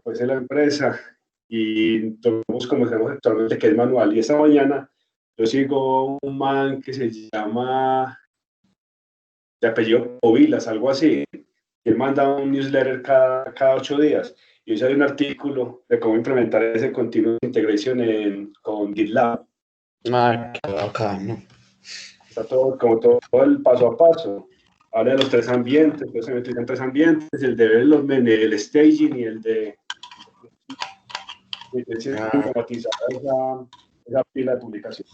pues en la empresa y tomamos como hacemos actualmente, que es manual. Y esta mañana yo sigo un man que se llama, de apellido Povilas, algo así. Y él manda un newsletter cada 8 días. Y hoy sale un artículo de cómo implementar ese continuous integration con GitLab. Ah, qué bacano. Está todo el paso a paso. Habla de los 3 ambientes, entonces se meten en 3 ambientes, el de development, el staging y el de automatizar esa pila de publicación.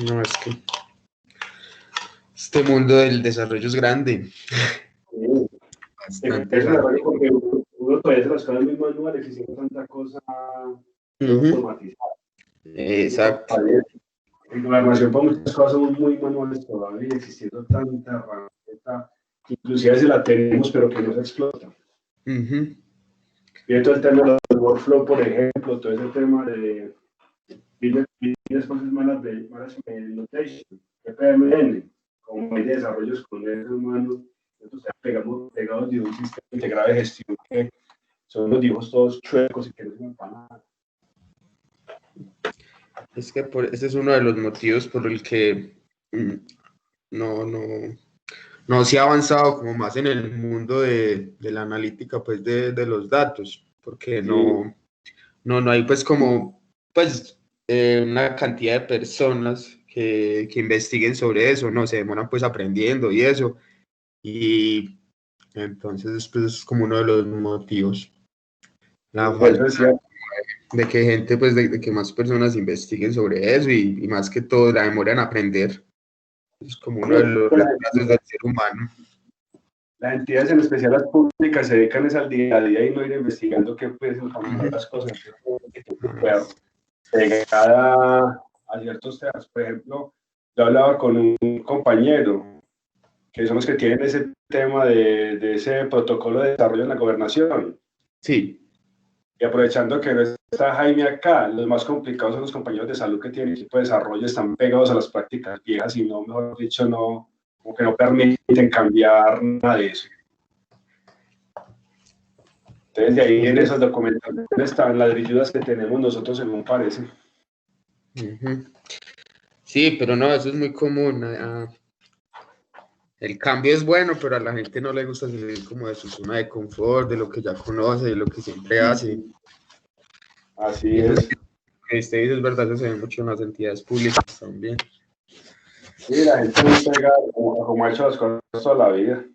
No, es que este mundo del desarrollo es grande. Sí. Bastante Es grande. porque uno todavía hace las cosas muy manuales, hicimos tanta cosa automatizada. Exacto. En programación para muchas cosas somos muy manuales todavía, existiendo tanta herramienta, que inclusive se la tenemos, pero que no se explota. Y todo el tema de los workflow, por ejemplo, todo ese tema de Business Process Management Notation, PMN, como hay desarrollos con eso, hermano, nosotros pegados de un sistema integrado de gestión que son los dibujos todos chuecos y que no sirven para nada. Es que ese es uno de los motivos por el que no se ha avanzado como más en el mundo de la analítica, pues de los datos, porque no hay pues como pues una cantidad de personas que investiguen sobre eso, no se demoran pues aprendiendo y eso, y entonces pues es como uno de los motivos, la falta de que gente pues de que más personas investiguen sobre eso y más que todo la demora en aprender, es como uno de los retrasos del ser humano. Las entidades, en especial las públicas, se dedican al día a día y no ir investigando qué pueden mejorar las cosas. Pegada a ciertos temas. Por ejemplo, yo hablaba con un compañero, que son los que tienen ese tema de ese protocolo de desarrollo en la gobernación. Sí. Y aprovechando que no está Jaime acá, los más complicados son los compañeros de salud que tienen equipo de desarrollo, están pegados a las prácticas viejas y no, mejor dicho, no, como que no permiten cambiar nada de eso. Entonces, de ahí en esas documentaciones están las ladrilludas que tenemos nosotros, según parece. Sí, pero no, eso es muy común. El cambio es bueno, pero a la gente no le gusta salir como de su zona de confort, de lo que ya conoce, de lo que siempre hace. Así es. Usted dice es verdad, eso se ve mucho en las entidades públicas también. Sí, la gente no pega como ha hecho las cosas toda la vida.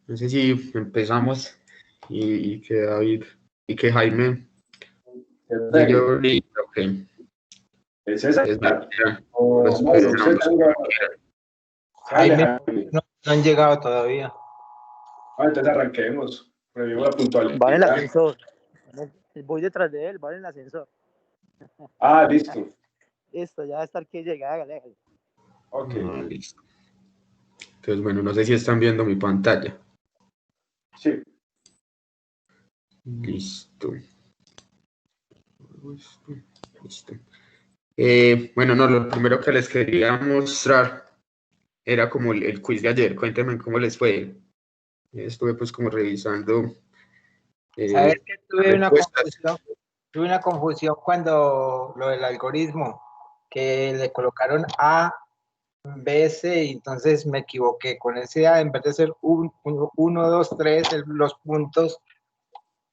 No sé si empezamos y que David y que Jaime llegue ahorita, ok. ¿Es esa? Jaime, no han llegado todavía. Entonces arranquemos. Previmos la puntualidad. Va en el ascensor. Voy detrás de él, va en el ascensor. Listo. Listo, ya va a estar que llega, hágale. Ok. Listo. Entonces, bueno, no sé si están viendo mi pantalla. Sí. Listo. Listo. Bueno, no, lo primero que les quería mostrar era como el quiz de ayer. Cuéntenme cómo les fue. Estuve pues como revisando. ¿Sabes que tuve una confusión cuando lo del algoritmo, que le colocaron A, B, C, y entonces me equivoqué con ese A, en vez de ser 1, 2, 3, los puntos,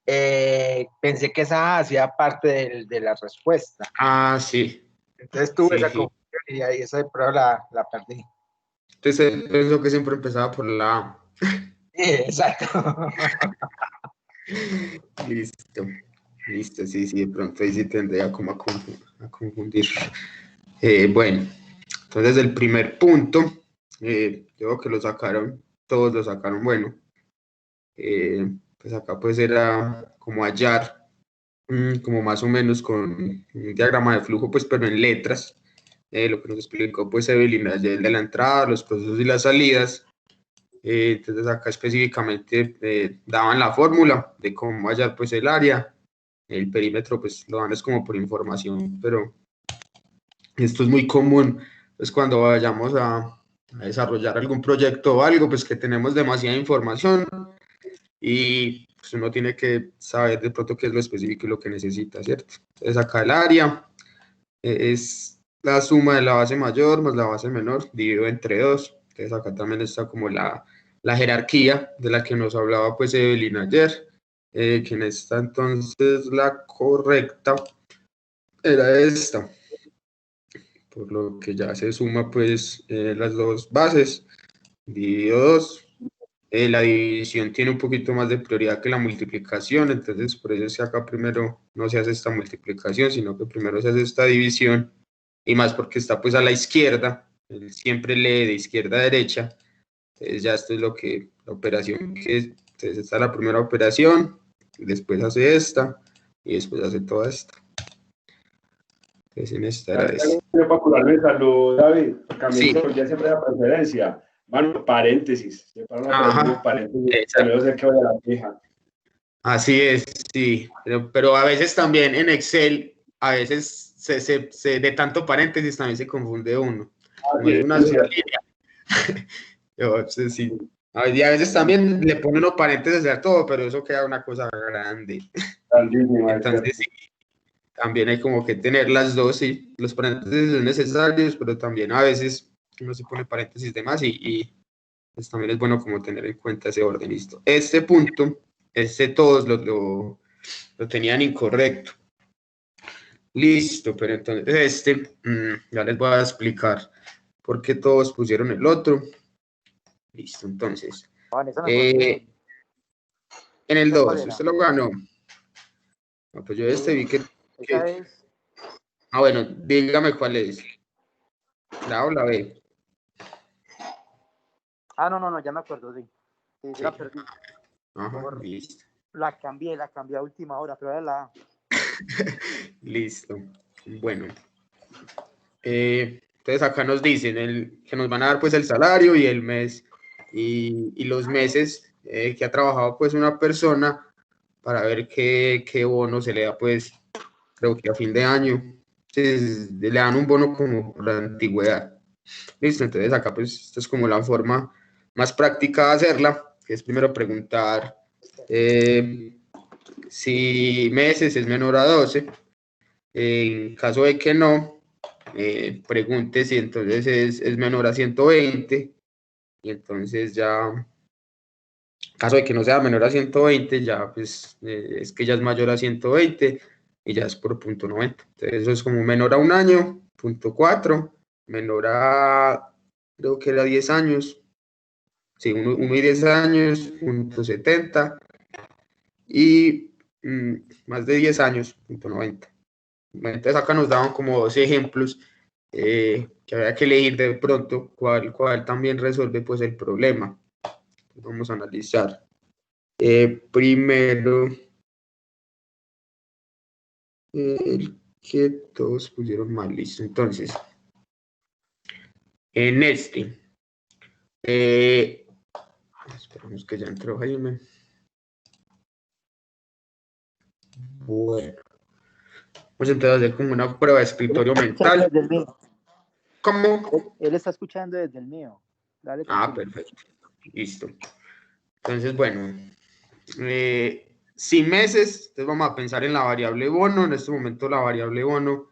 pensé que esa A hacía parte de la respuesta. Sí. Entonces tuve esa confusión y ahí esa prueba la perdí. Entonces pensó que siempre empezaba por la A. Exacto. Listo, sí, de pronto ahí sí tendría como a confundir. Bueno, entonces el primer punto, creo que todos lo sacaron, bueno, pues acá pues era como hallar, como más o menos con un diagrama de flujo, pues pero en letras, lo que nos explicó pues Evelyn ayer de la entrada, los procesos y las salidas. Entonces acá específicamente daban la fórmula de cómo hallar pues el área, el perímetro pues lo dan es como por información, pero esto es muy común pues cuando vayamos a desarrollar algún proyecto o algo, pues que tenemos demasiada información y pues, uno tiene que saber de pronto qué es lo específico y lo que necesita, ¿cierto? Entonces acá el área es la suma de la base mayor más la base menor, dividido entre 2. Entonces acá también está como la jerarquía de la que nos hablaba pues Evelyn ayer, que en esta entonces la correcta era esta, por lo que ya se suma pues las dos bases, dividido 2. La división tiene un poquito más de prioridad que la multiplicación, entonces por eso es que acá primero no se hace esta multiplicación, sino que primero se hace esta división, y más porque está pues a la izquierda, él siempre lee de izquierda a derecha, entonces ya esto es lo que, la operación que es, entonces esta es la primera operación, después hace esta, y después hace toda esta. Entonces en esta era esta. Para curarme, salud, David, porque a mí Sí. ya siempre da preferencia. Mano, paréntesis. Ajá, paréntesis. Yo sé que voy a la fija. así es, sí, pero a veces también en Excel, a veces de tanto paréntesis también se confunde uno. Como es una sola línea. Yo, sí. Y a veces también le ponen unos paréntesis a todo, pero eso queda una cosa grande. Entonces, sí, también hay como que tener las dos, sí. Los paréntesis son necesarios, pero también a veces uno se pone paréntesis de más y pues también es bueno como tener en cuenta ese orden. Listo. Este punto, todos lo tenían incorrecto. Listo, pero entonces ya les voy a explicar por qué todos pusieron el otro. Listo, entonces. En el 2, ¿usted lo ganó? No, pues yo vi que... Esa es... Ah, bueno, dígame cuál es. ¿La O o la B? Ah, no, ya me acuerdo, sí. Sí. La perdí. Ajá, listo. La cambié a última hora, pero era la A. Listo. Bueno. Entonces acá nos dicen que nos van a dar pues el salario y el mes y los meses que ha trabajado pues una persona para ver qué bono se le da pues, creo que a fin de año. Entonces, le dan un bono como por la antigüedad. Listo, entonces acá pues esta es como la forma más práctica de hacerla, que es primero preguntar si meses es menor a 12. En caso de que no, pregunte si entonces es menor a 120, y entonces ya, en caso de que no sea menor a 120, ya pues es que ya es mayor a 120 y ya es por punto 90. Entonces eso es como menor a un año, punto 4, menor a, creo que era 10 años, sí, 1 y 10 años, punto 70, y más de 10 años, punto 90. Entonces acá nos daban como 2 ejemplos que había que elegir de pronto cuál también resuelve pues el problema. Entonces, vamos a analizar. Primero, el que todos pusieron mal, listo. Entonces, en esperamos que ya entró Jaime. Bueno, vamos entonces a hacer como una prueba de escritorio mental. Desde el mío. ¿Cómo? Él está escuchando desde el mío. Dale, Perfecto. Listo. Entonces, bueno, sin meses, entonces vamos a pensar en la variable bono. En este momento la variable bono,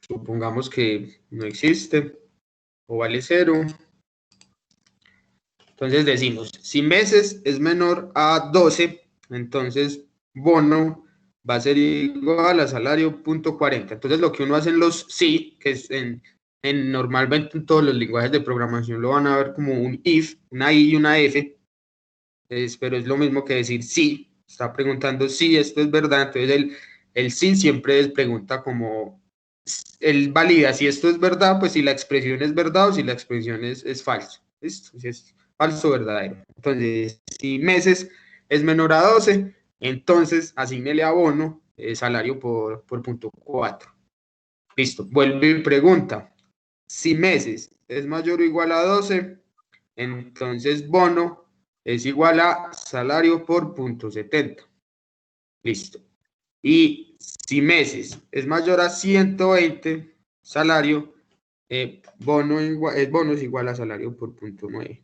supongamos que no existe o vale 0. Entonces decimos, si meses es menor a 12, entonces bono va a ser igual a salario punto 40. Entonces lo que uno hace en los sí, que es normalmente en todos los lenguajes de programación lo van a ver como un if, una i y una f, pero es lo mismo que decir sí. Está preguntando si esto es verdad, entonces el sí siempre es pregunta como, él valida si esto es verdad, pues si la expresión es verdad o si la expresión es falso. ¿Listo? Si es falso o verdadero. Entonces, si meses es menor a 12, entonces asígnele a bono salario por punto 4. Listo. Vuelve y pregunta. Si meses es mayor o igual a 12, entonces bono es igual a salario por punto 70. Listo. Y si meses es mayor a 120, salario bono es igual a salario por punto 9.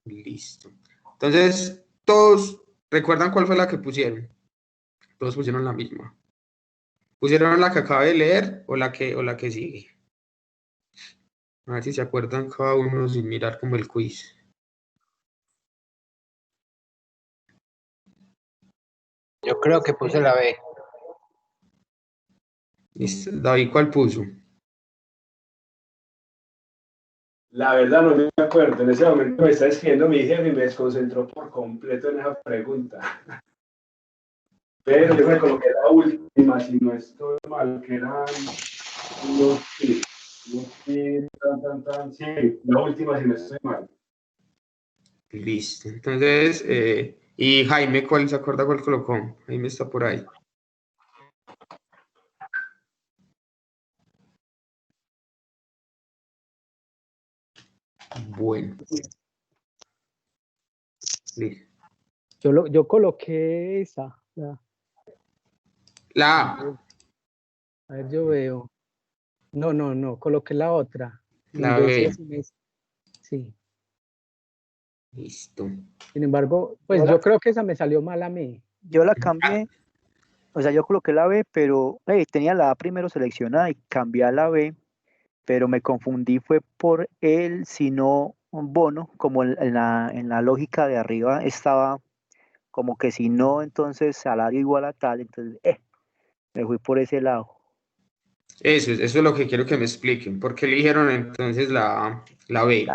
Listo. Entonces, todos, ¿recuerdan cuál fue la que pusieron? Todos pusieron la misma. ¿Pusieron la que acabé de leer o la que sigue? A ver si se acuerdan cada uno sin mirar como el quiz. Yo creo que puse la B. Listo. David, ¿cuál puso? La verdad no me acuerdo. En ese momento me está escribiendo mi jefe y me desconcentró por completo en esa pregunta. Pero yo me coloqué la última, si no estoy mal, que eran sí, la última, si no estoy mal. Listo. Entonces, y Jaime, ¿cuál se acuerda cuál colocó? Jaime está por ahí. Bueno. Listo. Yo coloqué esa. La A. A ver, yo veo. No, coloqué la otra. La B. Sí. Listo. Sin embargo, pues yo creo que esa me salió mal a mí. Yo la cambié, o sea, yo coloqué la B, pero tenía la A primero seleccionada y cambié a la B, pero me confundí, fue por el sino bono, como en la lógica de arriba estaba como que si no, entonces salario igual a tal, entonces me fui por ese lado. Eso es lo que quiero que me expliquen. ¿Por qué eligieron entonces la B?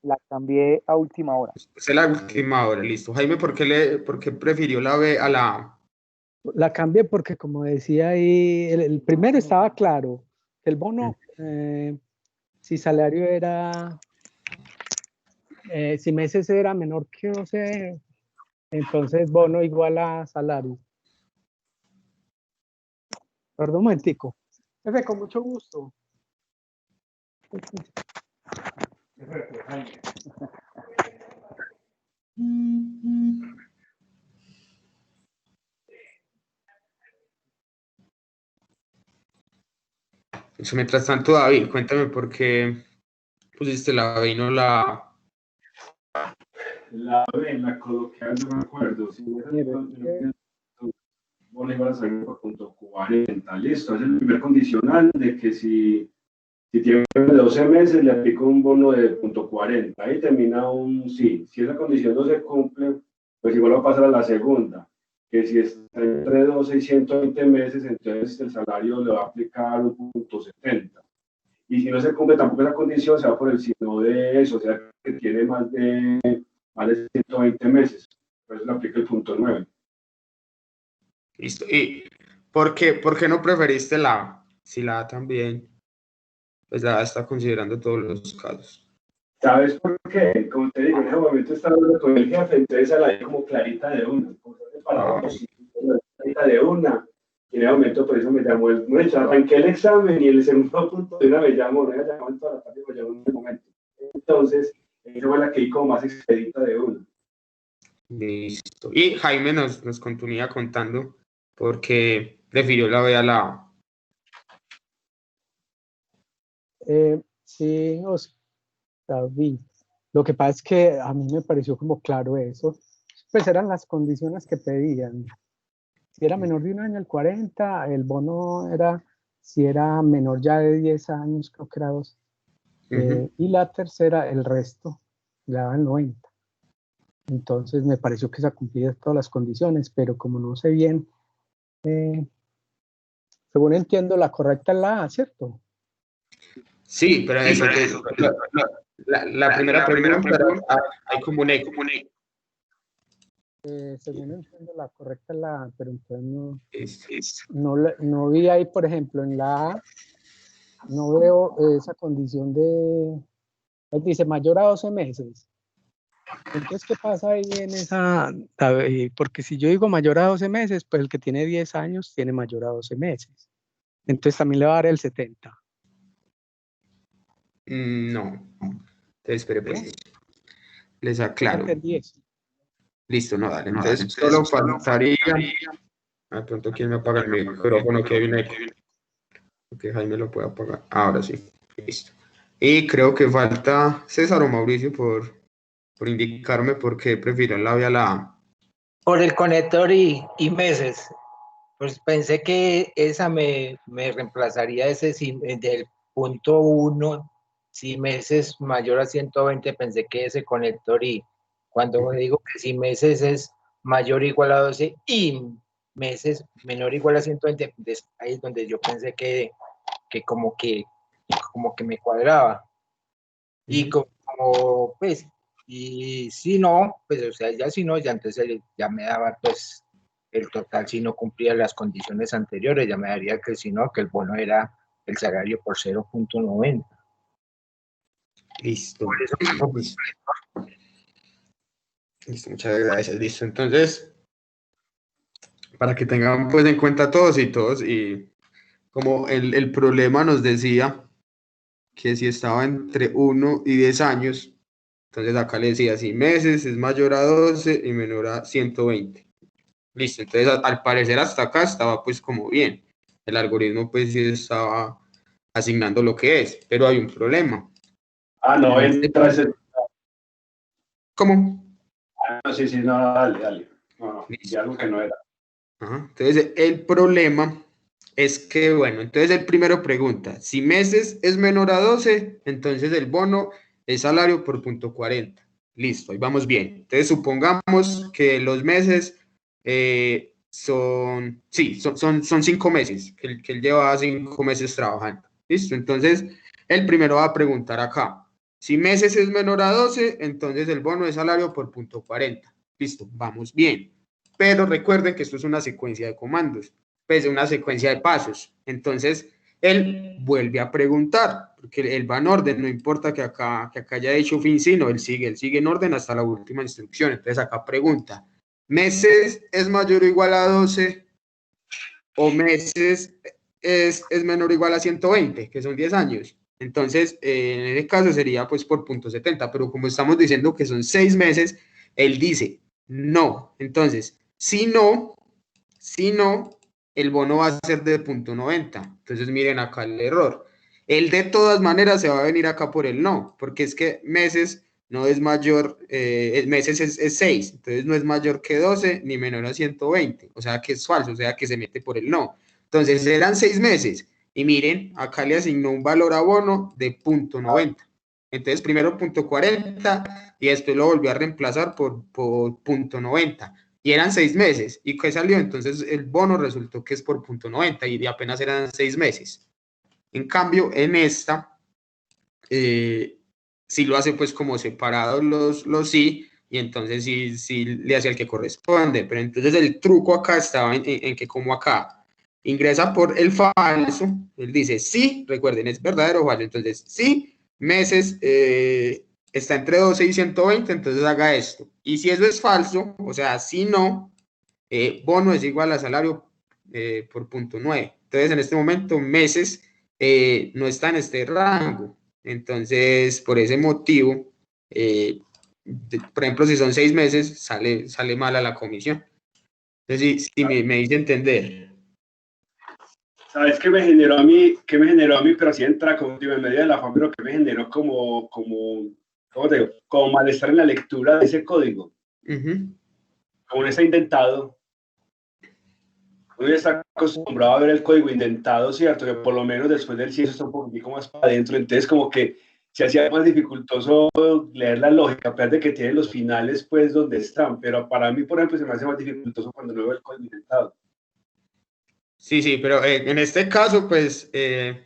La cambié a última hora. Es la última hora, listo. Jaime, ¿por qué prefirió la B a la A? La cambié porque, como decía ahí, el primero estaba claro. El bono, si salario era, si meses era menor que 12, entonces bono igual a salario. Perdón un momentico. Jefe, con mucho gusto. Eso, mientras tanto, David, cuéntame por qué pusiste la B y no la A. La B la coloqué, no me acuerdo. Si bueno, igual a salir por punto 40. Listo, es el primer condicional de que si tiene 12 meses, le aplico un bono de punto 40. Ahí termina un sí. Si esa condición no se cumple, pues igual va a pasar a la segunda. Que si está entre 12 y 120 meses, entonces el salario le va a aplicar un punto 70. Y si no se cumple tampoco esa condición, se va por el signo de eso, o sea, que tiene más de 120 meses. Por eso le aplica el punto 9. Listo. ¿Y por qué no preferiste la A? Si la A también, pues la A está considerando todos los casos. ¿Sabes por qué? Como te digo, en ese momento estaba hablando con el jefe, entonces a la vi como clarita de una. Clarita de una. Y en ese momento por eso me llamó arranqué el examen y el segundo punto de una me llamó, no me llamó en toda la tarde, me llamó en ese momento. Entonces, esa fue la que vi como más expedita de una. Listo. Y Jaime nos continúa contando porque prefirió la B a la A. Sí, David. Lo que pasa es que a mí me pareció como claro eso. Pues eran las condiciones que pedían. Si era menor de un año, el 40, el bono era, si era menor ya de 10 años, creo que era 2. Y la tercera, el resto, le daban 90. Entonces me pareció que se cumplía todas las condiciones, pero como no sé bien, según entiendo, la correcta es la A, ¿cierto? Sí, pero eso, la primera pregunta hay como un eco. Según entiendo, la correcta es la A, pero entonces no vi ahí, por ejemplo, en la A, no veo esa condición de, dice mayor a 12 meses. Entonces, ¿qué pasa ahí en esa? Porque si yo digo mayor a 12 meses, pues el que tiene 10 años tiene mayor a 12 meses. Entonces también le va a dar el 70. No. Entonces, espere, pues. Les aclaro. Listo, no, dale. Entonces, solo faltaría. De pronto, ¿quién me apaga el micrófono? Que viene. Que Jaime lo pueda apagar. Ahora sí. Listo. Y creo que falta César o Mauricio por indicarme por qué prefieren la B a la A. Por el conector y meses. Pues pensé que esa me reemplazaría ese del punto 1, si meses mayor a 120, pensé que ese conector y cuando digo que si meses es mayor o igual a 12 y meses menor o igual a 120, pues ahí es donde yo pensé que como que me cuadraba. Y pues, y si no, pues, o sea, ya si no, ya entonces ya me daba, pues, el total, si no cumplía las condiciones anteriores, ya me daría que si no, que el bono era el salario por 0.90. Listo. Por eso, Listo. Listo, muchas gracias. Listo, entonces, para que tengan pues en cuenta todos, y como el problema nos decía que si estaba entre 1 y 10 años, entonces acá le decía, si meses es mayor a 12 y menor a 120. Listo, entonces al parecer hasta acá estaba pues como bien. El algoritmo pues sí estaba asignando lo que es, pero hay un problema. No, entra ese. ¿Cómo? No, sí, no, dale. No, ya algo que no era. Ajá. Entonces el problema es que, bueno, entonces el primero pregunta, si meses es menor a 12, entonces el bono es salario por punto 40. Listo, ahí vamos bien. Entonces supongamos que los meses son 5 meses, que él lleva 5 meses trabajando. Listo, entonces el primero va a preguntar acá, si meses es menor a 12, entonces el bono es salario por punto 40. Listo, vamos bien. Pero recuerden que esto es una secuencia de comandos, pues una secuencia de pasos. Entonces, él vuelve a preguntar, porque él va en orden, no importa que acá haya hecho fin, sino él sigue en orden hasta la última instrucción. Entonces, acá pregunta, ¿meses es mayor o igual a 12? ¿O meses es menor o igual a 120, que son 10 años? Entonces, en ese caso sería pues por punto 70, pero como estamos diciendo que son 6 meses, él dice no. Entonces, si no, el bono va a ser de punto 90. Entonces, miren acá el error. Él de todas maneras se va a venir acá por el no, porque es que meses no es mayor, meses es 6, entonces no es mayor que 12 ni menor a 120, o sea que es falso, o sea que se mete por el no. Entonces eran 6 meses y miren, acá le asignó un valor a bono de punto 90. Entonces primero punto 40 y después lo volvió a reemplazar por punto 90. Y eran 6 meses. ¿Y qué salió? Entonces el bono resultó que es por punto 90 y apenas eran 6 meses. En cambio, en esta, sí lo hace pues como separados los sí, y entonces sí le hace al que corresponde. Pero entonces el truco acá estaba en que como acá ingresa por el falso, él dice sí, recuerden, es verdadero o falso. Entonces sí, meses está entre 12 y 120, entonces haga esto. Y si eso es falso, o sea, si no, bono es igual a salario por punto 9. Entonces en este momento meses no está en este rango. Entonces, por ese motivo, por ejemplo, si son 6 meses, sale mal a la comisión. Entonces, si me hice entender. ¿Sabes qué me generó a mí? Pero así entra como en medio de la fama, pero que me generó como ¿cómo te digo? Como malestar en la lectura de ese código. Como no está intentado, uno ya está acostumbrado a ver el código indentado, ¿cierto? Que por lo menos después del CIESO está un poquitico más para adentro, entonces como que se hacía más dificultoso leer la lógica, a pesar de que tiene los finales pues donde están, pero para mí, por ejemplo, se me hace más dificultoso cuando no veo el código indentado. Sí, pero en este caso, pues,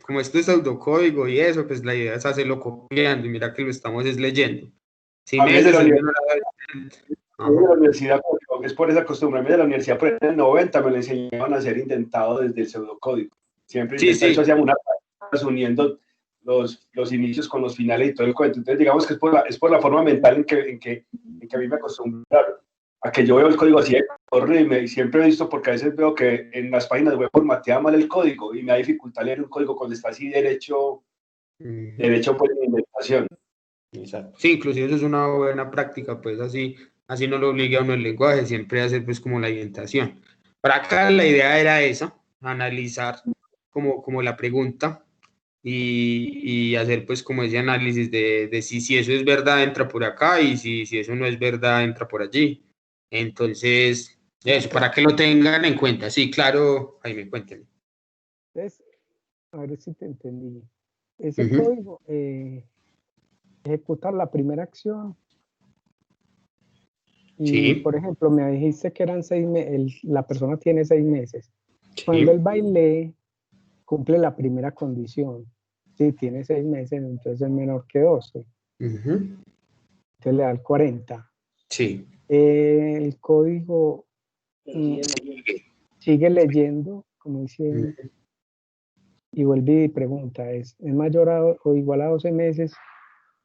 como esto es pseudocódigo y eso, pues la idea es hacerlo copiando, y mira que lo estamos leyendo. Si me de la universidad, es por esa costumbre, de la universidad, por en el 90 me lo enseñaban a hacer indentado desde el pseudocódigo. Siempre eso hacíamos una uniendo los inicios con los finales y todo el cuento. Entonces, digamos que es por la forma mental en que a mí me acostumbraron a que yo veo el código así de correr y siempre he visto, porque a veces veo que en las páginas web formatea mal el código y me da dificultad leer un código cuando está así derecho por la indentación. Exacto. Sí, inclusive eso es una buena práctica, pues así no lo obliga a uno el lenguaje, siempre hacer pues como la indentación. Para acá la idea era esa, analizar como la pregunta y hacer pues como ese análisis de si eso es verdad entra por acá y si eso no es verdad entra por allí. Entonces, eso, para que lo tengan en cuenta. Sí, claro, Jaime, cuéntenme. Entonces, a ver si te entendí. Ese código ejecuta la primera acción y, sí. por ejemplo, me dijiste que eran 6 meses, la persona tiene 6 meses. Sí. Cuando él va y lee, cumple la primera condición. Sí, tiene 6 meses, entonces es menor que 12. Entonces le da el 40. Sí. El código sigue leyendo, como dice, y vuelve y pregunta, ¿es mayor o igual a 12 meses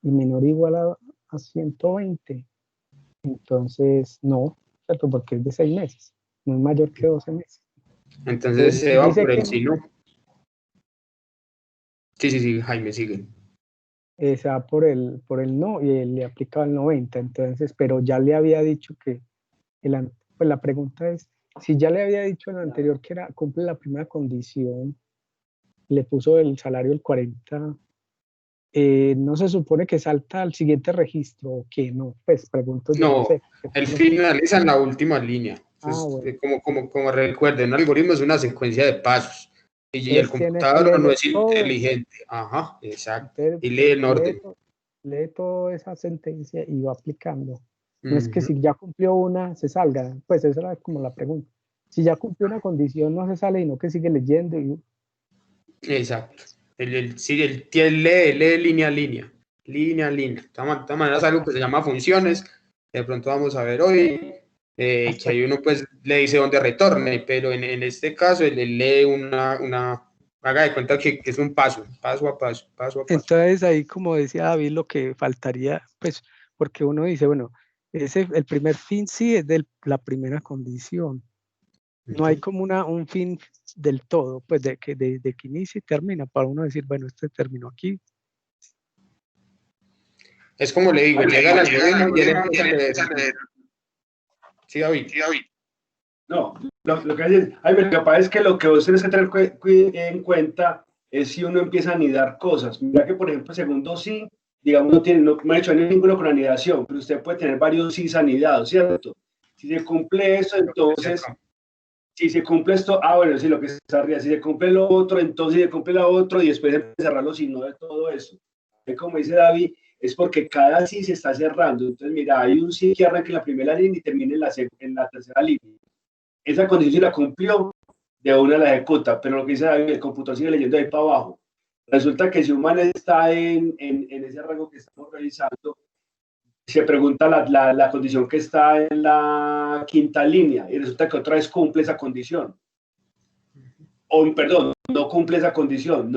y menor o igual a 120? Entonces, no, ¿cierto? Porque es de 6 meses, no es mayor que 12 meses. Entonces se va por el que sí, ¿no? Sí, Jaime, sigue. Se va por el no y él le aplica el 90, entonces, pero ya le había dicho que, pues la pregunta es, si ya le había dicho en el anterior que cumple la primera condición, le puso el salario el 40, no se supone que salta al siguiente registro o que no, pues pregunto yo, no sé. Él finaliza en la última línea. Bueno. Como recuerden, un algoritmo es una secuencia de pasos y el computador no es inteligente. Ajá, exacto. Y lee en orden. Lee toda esa sentencia y va aplicando. No es que si ya cumplió una, se salga. Pues esa era como la pregunta. Si ya cumplió una condición, no se sale, sino que sigue leyendo. Exacto. Él lee línea a línea. Línea a línea. De todas maneras, algo que se llama funciones. De pronto vamos a ver hoy que ahí uno pues le dice dónde retorne, pero en este caso él lee haga de cuenta que es un paso a paso. Entonces ahí, como decía David, lo que faltaría, pues, porque uno dice, bueno, el primer fin sí es de la primera condición. No hay como un fin del todo, pues de que inicia y termina, para uno decir, bueno, este terminó aquí. Es como le digo, llega el algoritmo y él empieza a leer. Sí, David. No, lo que hace lo que pasa es que lo que vos tenés que tener en cuenta es si uno empieza a anidar cosas. Mira que, por ejemplo, segundo sí, digamos, no me ha hecho ninguno con anidación, pero usted puede tener varios sí anidados, ¿cierto? Si se cumple eso, entonces, si se cumple esto, bueno, sí, lo que está arriba, si se cumple lo otro, entonces se cumple lo otro y después cerrar los signos de todo eso. Como dice David, es porque cada sí se está cerrando. Entonces, mira, hay un sí que arranca en la primera línea y termina en la tercera línea. Esa condición sí la cumplió, de una la ejecuta, pero lo que dice David, el computador sigue leyendo ahí para abajo. Resulta que si un man está en ese rango que estamos revisando, se pregunta la condición que está en la quinta línea y resulta que otra vez cumple esa condición. Perdón, no cumple esa condición,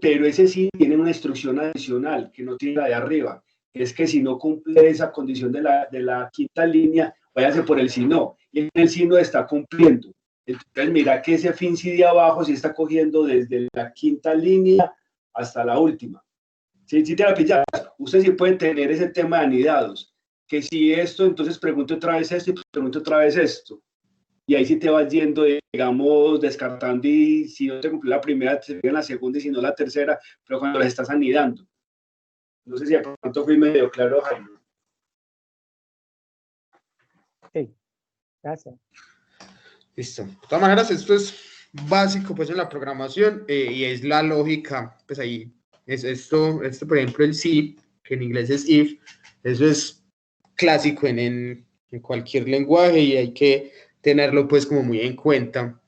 pero ese sí tiene una instrucción adicional que no tiene la de arriba. Es que si no cumple esa condición de la quinta línea, váyase por el si no. Y el si no está cumpliendo. Entonces, mira que ese fin sí de abajo sí está cogiendo desde la quinta línea hasta la última. Si te la pillas, usted sí puede tener ese tema de anidados. Que si esto, entonces pregunto otra vez esto y pregunto otra vez esto. Y ahí sí te vas yendo, digamos, descartando y si no te cumplió la primera, te viene la segunda y si no la tercera, pero cuando las estás anidando. No sé si de pronto fui medio claro, Jaime. Sí, gracias. Listo. De todas maneras, esto es básico pues en la programación y es la lógica, pues ahí es esto por ejemplo el si, que en inglés es if, eso es clásico en cualquier lenguaje y hay que tenerlo pues como muy en cuenta,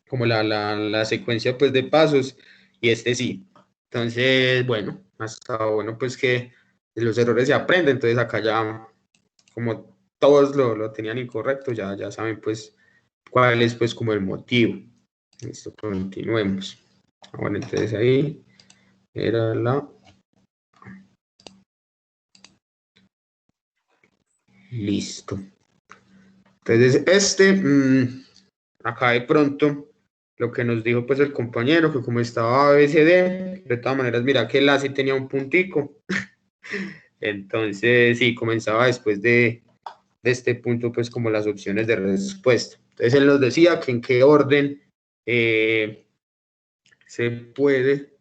como la secuencia pues de pasos y este sí. Entonces, bueno, hasta bueno pues que los errores se aprenden, entonces acá ya como todos lo tenían incorrecto, ya saben pues cuál es pues como el motivo. Listo, continuemos. Bueno, entonces ahí era la... Listo. Entonces acá de pronto lo que nos dijo pues el compañero, que como estaba ABCD, de todas maneras mira que la sí tenía un puntico. Entonces sí, comenzaba después de este punto pues como las opciones de respuesta. Entonces él nos decía que en qué orden se puede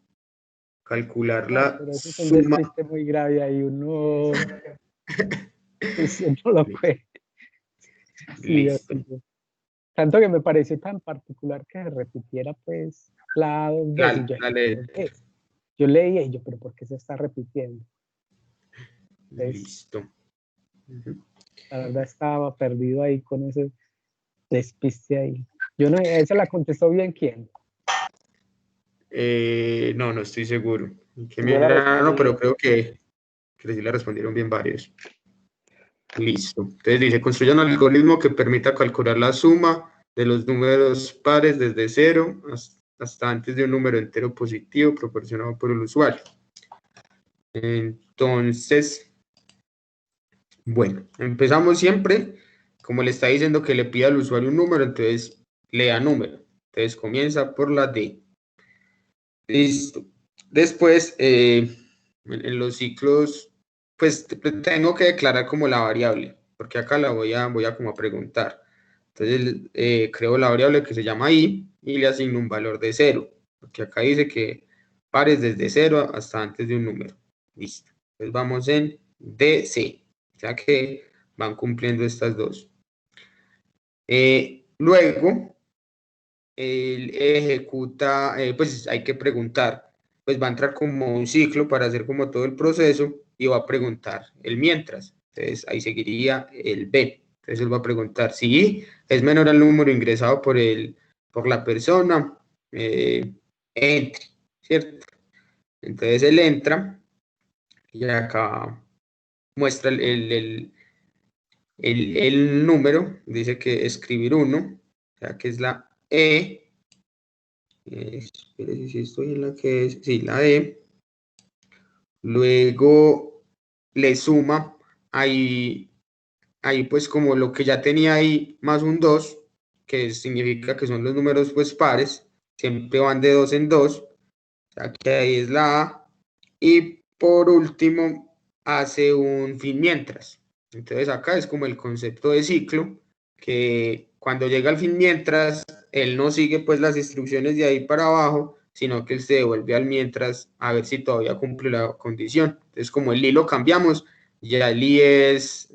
calcular la Pero eso es un suma. despiste muy grave ahí, uno no lo puede. Sí, Listo. así es. Tanto que me pareció tan particular que se repitiera pues la dos veces. Yo leía y yo, pero ¿por qué se está repitiendo? Entonces, listo. la verdad estaba perdido ahí con ese despiste ahí. Yo no, esa la contestó bien, ¿quién? No estoy seguro. Yo la respondí No, pero bien. creo que sí la respondieron bien varios. Listo. Entonces dice, construya un algoritmo que permita calcular la suma de los números pares desde 0 hasta antes de un número entero positivo proporcionado por el usuario. Entonces, bueno, empezamos siempre, como le está diciendo que le pida al usuario un número, entonces lea número. Entonces comienza por la D. Listo. Después, en los ciclos, pues tengo que declarar como la variable, porque acá la voy a como a preguntar. Entonces, creo la variable que se llama i y le asigno un valor de 0, porque acá dice que pares desde 0 hasta antes de un número. Listo. Entonces vamos en DC, ya que van cumpliendo estas dos. Luego, él ejecuta, pues hay que preguntar, pues va a entrar como un ciclo para hacer como todo el proceso y va a preguntar el mientras. Entonces ahí seguiría el B. Entonces él va a preguntar si I es menor al número ingresado por la persona, entre, ¿cierto? Entonces él entra y acá muestra el número, dice que escribir 1, o sea que es la E. Espere si estoy en la que es, sí, la E. Luego le suma ahí pues como lo que ya tenía ahí más un 2, que significa que son los números pues pares, siempre van de 2 en 2, o sea que ahí es la A. Y por último hace un fin mientras. Entonces acá es como el concepto de ciclo, que cuando llega al fin mientras, él no sigue pues las instrucciones de ahí para abajo, sino que él se devuelve al mientras a ver si todavía cumple la condición. Entonces como el i lo cambiamos, ya el i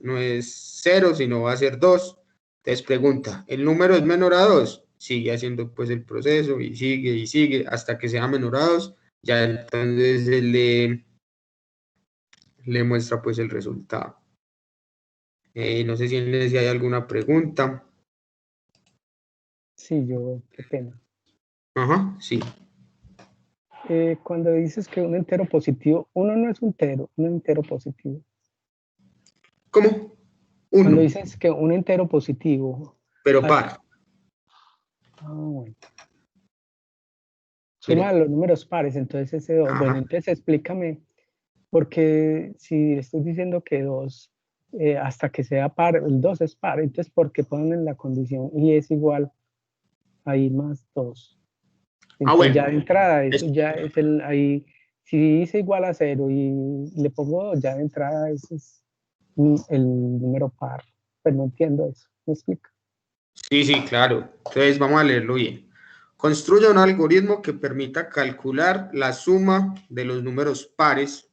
no es 0, sino va a ser 2. Entonces pregunta, ¿el número es menor a 2? Sigue haciendo pues el proceso y sigue hasta que sea menor a 2. Ya entonces él le muestra pues el resultado. No sé si hay alguna pregunta. Sí, qué pena. Ajá, sí. Cuando dices que un entero positivo, uno no es un entero positivo. ¿Cómo? Cuando 1, dices que un entero positivo. pero par. Bueno. Mire. Suma los números pares, entonces ese 2. Ajá. Bueno, entonces explícame, porque si estoy diciendo que 2, hasta que sea par, el 2 es par, entonces ¿por qué ponen la condición y es igual ahí más 2? Entonces Bueno. ya de entrada, eso ya es ahí, si dice igual a 0 y le pongo 2, ya de entrada ese es el número par. Pero no entiendo eso, ¿me explica? Sí, claro. Entonces vamos a leerlo bien. Construya un algoritmo que permita calcular la suma de los números pares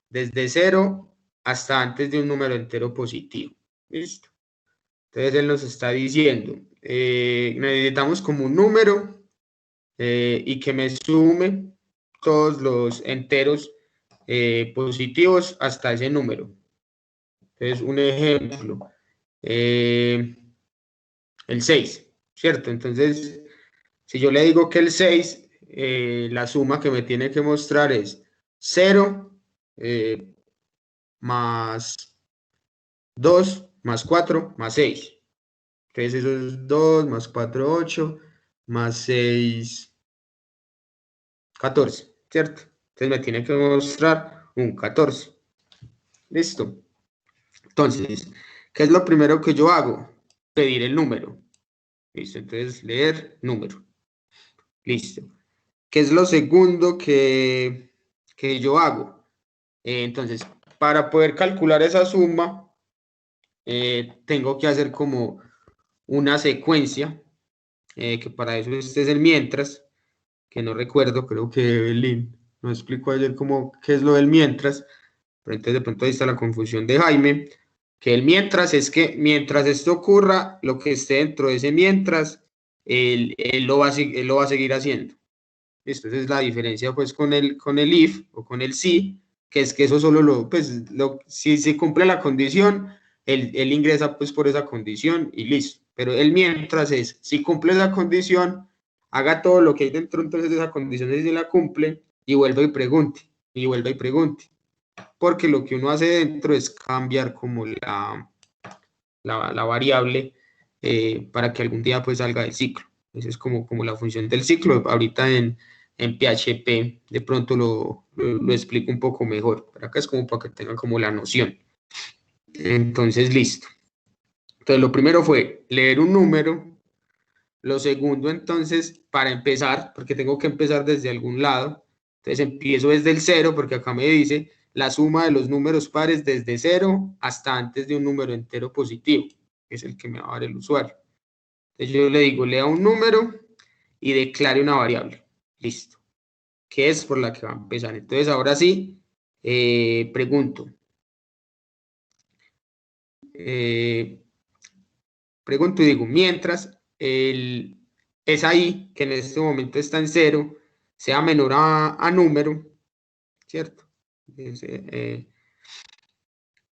desde 0 hasta antes de un número entero positivo. ¿Listo? Entonces él nos está diciendo, necesitamos como un número y que me sume todos los enteros positivos hasta ese número. Entonces, un ejemplo, el 6, ¿cierto? Entonces, si yo le digo que el 6, la suma que me tiene que mostrar es 0 más 2 más 4 más 6. Entonces, eso es 2 más 4, 8 más 6, 14, ¿cierto? Entonces me tiene que mostrar un 14. Listo. Entonces, ¿qué es lo primero que yo hago? Pedir el número. Listo. Entonces, leer número. Listo. ¿Qué es lo segundo que yo hago? Entonces, para poder calcular esa suma, tengo que hacer como una secuencia, que para eso este es el mientras, que no recuerdo, creo que Evelyn nos explicó ayer qué es lo del mientras, pero entonces de pronto ahí está la confusión de Jaime, que el mientras es que mientras esto ocurra, lo que esté dentro de ese mientras, él lo va a seguir haciendo. Esa es la diferencia pues con el if o con el si, que es que eso solo si se cumple la condición, él ingresa pues por esa condición y listo. Pero el mientras es, si cumple esa condición, haga todo lo que hay dentro entonces de esa condición y si la cumple, y vuelva y pregunte, y vuelva y pregunte. Porque lo que uno hace dentro es cambiar como la variable para que algún día pues salga del ciclo. Esa es como la función del ciclo. Ahorita en PHP de pronto lo explico un poco mejor, pero acá es como para que tengan como la noción. Entonces, listo. Entonces, lo primero fue leer un número. Lo segundo, entonces, para empezar, porque tengo que empezar desde algún lado, entonces empiezo desde el 0, porque acá me dice la suma de los números pares desde 0 hasta antes de un número entero positivo, que es el que me va a dar el usuario. Entonces yo le digo, lea un número y declare una variable. Listo. Que es por la que va a empezar. Entonces ahora sí, pregunto. Pregunto y digo, mientras es ahí, que en este momento está en 0, sea menor a número, ¿cierto?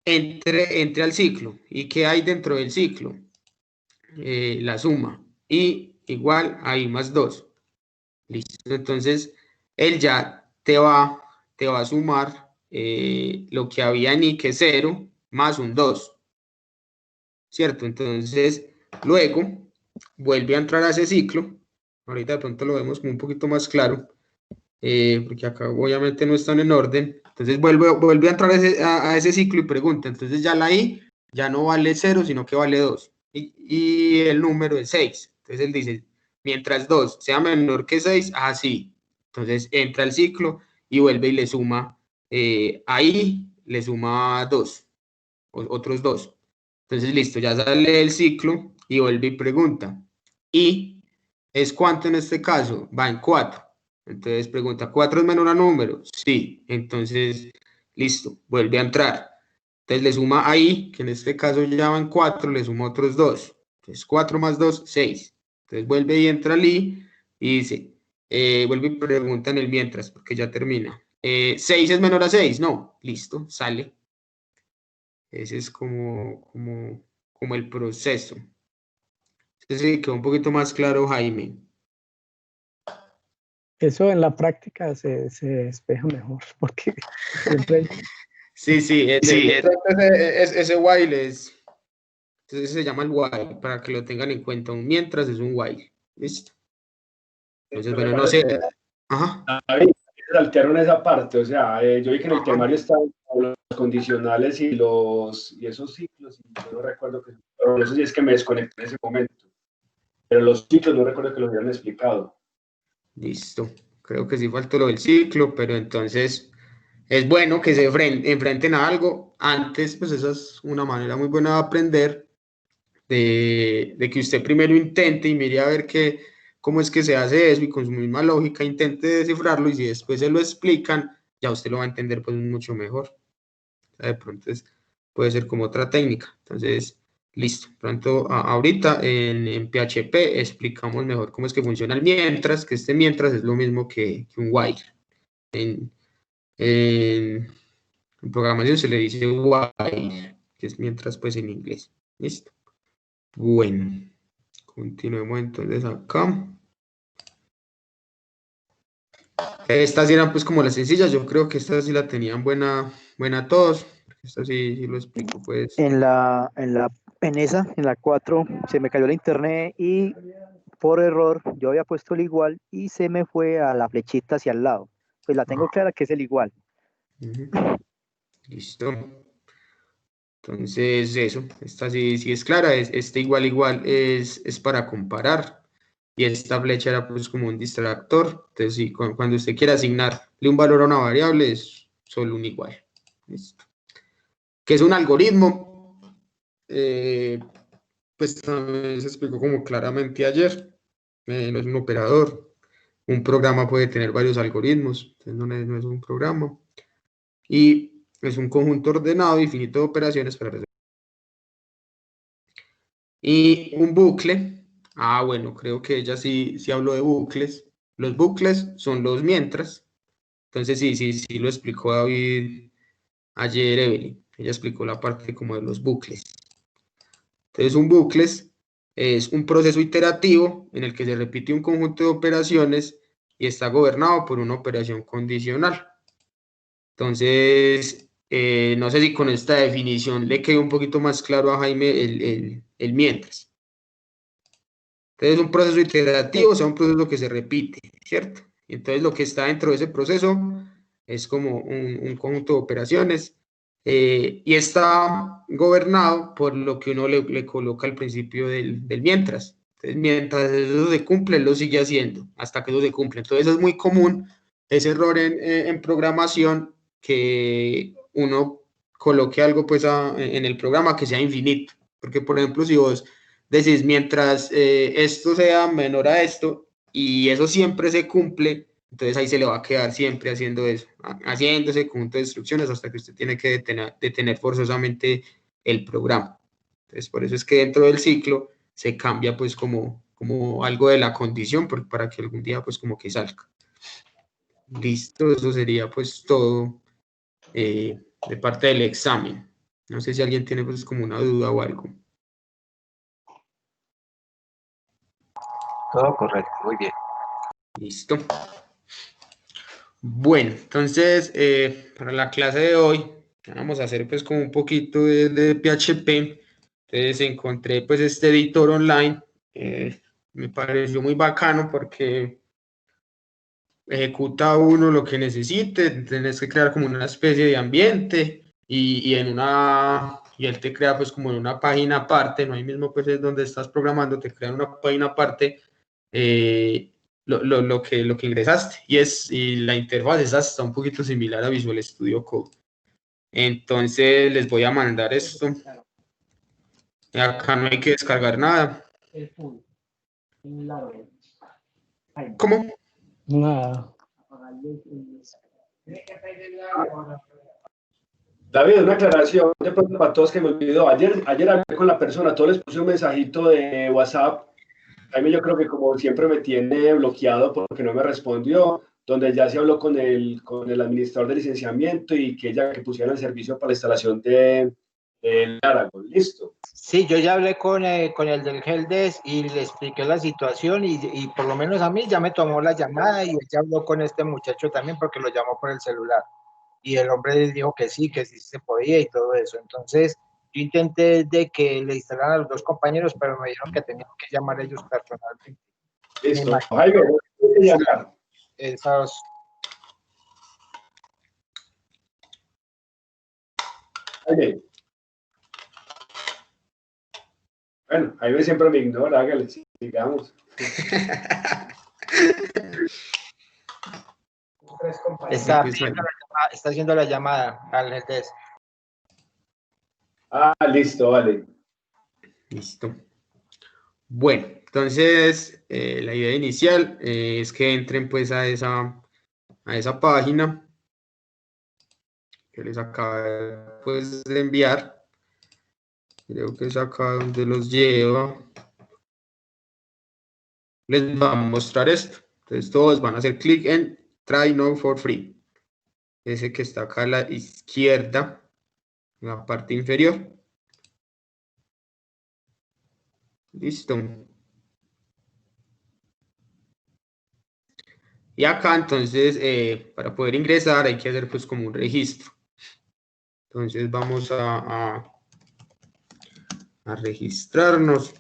Entre al ciclo. ¿Y qué hay dentro del ciclo? La suma. Y igual a i más 2. Listo. Entonces, él ya te va a sumar lo que había en i, que es 0, más un 2. ¿Cierto? Entonces, luego vuelve a entrar a ese ciclo. Ahorita de pronto lo vemos como un poquito más claro, porque acá obviamente no están en orden. Entonces vuelve a entrar a ese ciclo y pregunta. Entonces ya la i ya no vale 0, sino que vale 2. Y el número es 6. Entonces él dice, mientras 2 sea menor que 6, sí. Entonces entra al ciclo y vuelve y le suma, ahí le suma 2, otros 2. Entonces, listo, ya sale el ciclo y vuelve y pregunta. ¿Y es cuánto en este caso? Va en 4. Entonces pregunta, ¿4 es menor a número? Sí. Entonces, listo, vuelve a entrar. Entonces le suma ahí, que en este caso ya van 4, le suma otros 2. Entonces 4 más 2, 6. Entonces vuelve y entra al i y dice, vuelve y pregunta en el mientras, porque ya termina. ¿6 es menor a 6? No. Listo, sale. Ese es como el proceso. Sí, quedó un poquito más claro, Jaime. Eso en la práctica se despeja mejor, porque siempre... Sí, ese while entonces se llama el while, para que lo tengan en cuenta. Un mientras es un while. ¿Listo? Entonces, bueno, no sé. Ajá. Ahí saltearon esa parte, o sea, yo vi que en el temario estaban los condicionales y esos ciclos, y yo no recuerdo pero eso sí es que me desconecté en ese momento. Pero los ciclos no recuerdo que los habían explicado. Listo. Creo que sí faltó lo del ciclo, pero entonces es bueno que se enfrenten a algo. Antes, pues esa es una manera muy buena de aprender, de que usted primero intente y mire a ver cómo es que se hace eso y con su misma lógica intente descifrarlo y si después se lo explican, ya usted lo va a entender pues mucho mejor. De pronto puede ser como otra técnica. Entonces, listo. Pronto, ahorita en PHP explicamos mejor cómo es que funciona el mientras, que este mientras es lo mismo que un while. En programación se le dice while, que es mientras pues en inglés. Listo. Bueno, continuemos entonces acá. Estas eran pues como las sencillas, yo creo que estas sí la tenían buena todos. Esta sí lo explico pues. En la 4, se me cayó el internet y por error yo había puesto el igual y se me fue a la flechita hacia el lado. Pues la tengo clara que es el igual. Listo. Entonces eso, esta sí es clara, este igual es para comparar. Y esta flecha era pues como un distractor. Entonces sí, cuando usted quiera asignarle un valor a una variable es solo un igual. Listo. ¿Qué es un algoritmo? Pues también se explicó como claramente ayer. No es un operador, un programa puede tener varios algoritmos, entonces no es un programa. Y es un conjunto ordenado infinito de operaciones para resolver. Y un bucle, bueno, creo que ella sí habló de bucles. Los bucles son los mientras. Entonces sí lo explicó David ayer, Evelyn. Ella explicó la parte como de los bucles. Entonces un bucles es un proceso iterativo en el que se repite un conjunto de operaciones y está gobernado por una operación condicional. Entonces, no sé si con esta definición le quedó un poquito más claro a Jaime el mientras. Entonces, un proceso iterativo, o sea, un proceso que se repite, ¿cierto? Y entonces, lo que está dentro de ese proceso es como un conjunto de operaciones y está gobernado por lo que uno le coloca al principio del mientras. Entonces, mientras eso se cumple, lo sigue haciendo hasta que eso se cumple. Entonces, es muy común ese error en programación que uno coloque algo pues en el programa que sea infinito. Porque, por ejemplo, si vos decís, mientras esto sea menor a esto, y eso siempre se cumple, entonces ahí se le va a quedar siempre haciendo eso, haciendo ese conjunto de instrucciones hasta que usted tiene que detener forzosamente el programa. Entonces, por eso es que dentro del ciclo se cambia pues como algo de la condición para que algún día pues como que salga. Listo, eso sería pues todo de parte del examen. No sé si alguien tiene pues como una duda o algo. Todo correcto, muy bien. Listo. Bueno, entonces, para la clase de hoy, vamos a hacer pues como un poquito de PHP. Entonces encontré pues este editor online. Me pareció muy bacano porque ejecuta uno lo que necesite. Tienes que crear como una especie de ambiente y él te crea pues como en una página aparte, no ahí mismo pues es donde estás programando, te crea una página aparte. Lo que ingresaste y la interfaz es hasta un poquito similar a Visual Studio Code. Entonces les voy a mandar esto. Acá no hay que descargar nada. ¿Cómo? Nada. David, una aclaración de pronto para todos que me olvidó. Ayer hablé con la persona, todos les puse un mensajito de WhatsApp. Jaime, yo creo que como siempre me tiene bloqueado porque no me respondió, donde ya se habló con el administrador de licenciamiento y que ella que pusiera el servicio para la instalación de Aragón. Listo. Sí, yo ya hablé con el del Heldes y le expliqué la situación y por lo menos a mí ya me tomó la llamada y ya habló con este muchacho también porque lo llamó por el celular. Y el hombre dijo que sí se podía y todo eso. Entonces, yo intenté de que le instalaran a los dos compañeros, pero me dijeron que tenían que llamar ellos personalmente. Listo. Jaime, voy a llamar. Esas... Jaime. Bueno, Jaime siempre me ignora, hágale, sigamos. Está haciendo la llamada al Heldes. Listo, vale. Listo. Bueno, entonces la idea inicial es que entren pues a esa página que les acabo pues de enviar. Creo que es acá donde los lleva. Les va a mostrar esto. Entonces todos van a hacer clic en Try Now for Free. Ese que está acá a la izquierda, en la parte inferior. Listo. Y acá entonces para poder ingresar hay que hacer pues como un registro. Entonces vamos a registrarnos.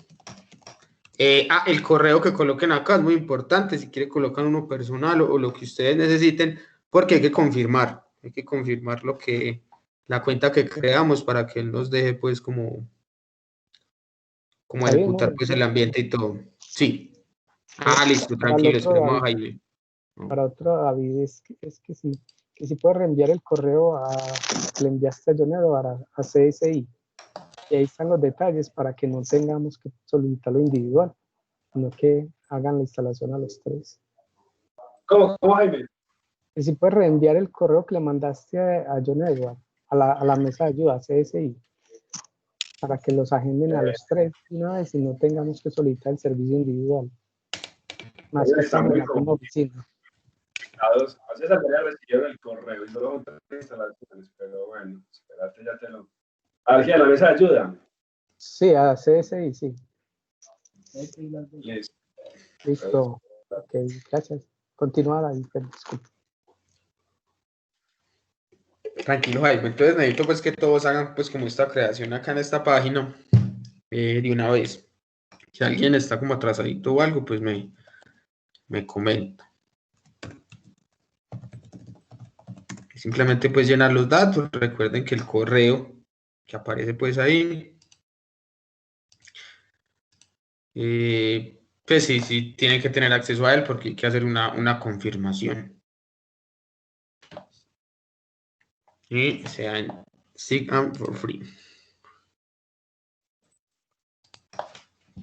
El correo que coloquen acá es muy importante. Si quieren colocan uno personal o lo que ustedes necesiten, porque hay que confirmar la cuenta que creamos para que él nos deje pues como ejecutar pues el ambiente y todo. Sí. Listo, tranquilo, esperemos a Jaime. Para otro, David, es que si puedes reenviar el correo que le enviaste a Jonero a CSI. Y ahí están los detalles para que no tengamos que solicitarlo individual, sino que hagan la instalación a los tres. ¿Cómo, Jaime? Y si puedes reenviar el correo que le mandaste a John Edward, a la mesa de ayuda, CSI, para que los agenden a los tres de una vez y no tengamos que solicitar el servicio individual. Más que estamos en la misma oficina. A veces Andrea recibieron el correo y solo son 3 instalaciones, pero bueno, espérate, ya te lo... ¿A la mesa de ayuda? Sí, a CSI, sí. Listo. Listo. Ok, gracias. Continúa ahí, disculpe. Tranquilo, Jaime. Entonces necesito pues que todos hagan pues como esta creación acá en esta página de una vez. Si alguien está como atrasadito o algo, pues me comenta. Simplemente pues llenar los datos. Recuerden que el correo que aparece pues ahí, pues sí, tienen que tener acceso a él porque hay que hacer una confirmación. Y sean sign up for free.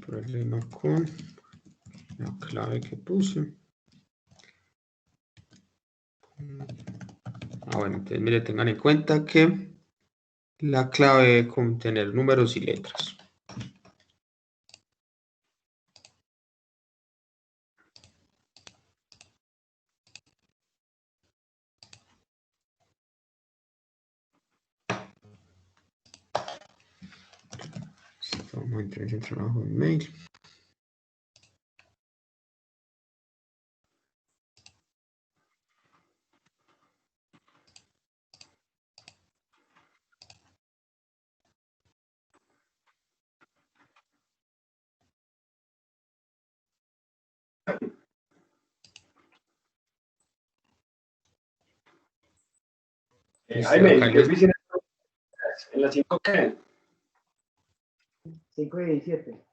Problema con la clave que puse. Bueno, entonces mire, tengan en cuenta que la clave debe contener números y letras. Vamos a entrar en trabajo en mail. Jaime, ¿qué oficina? ¿En la 5 qué? 5 y 17.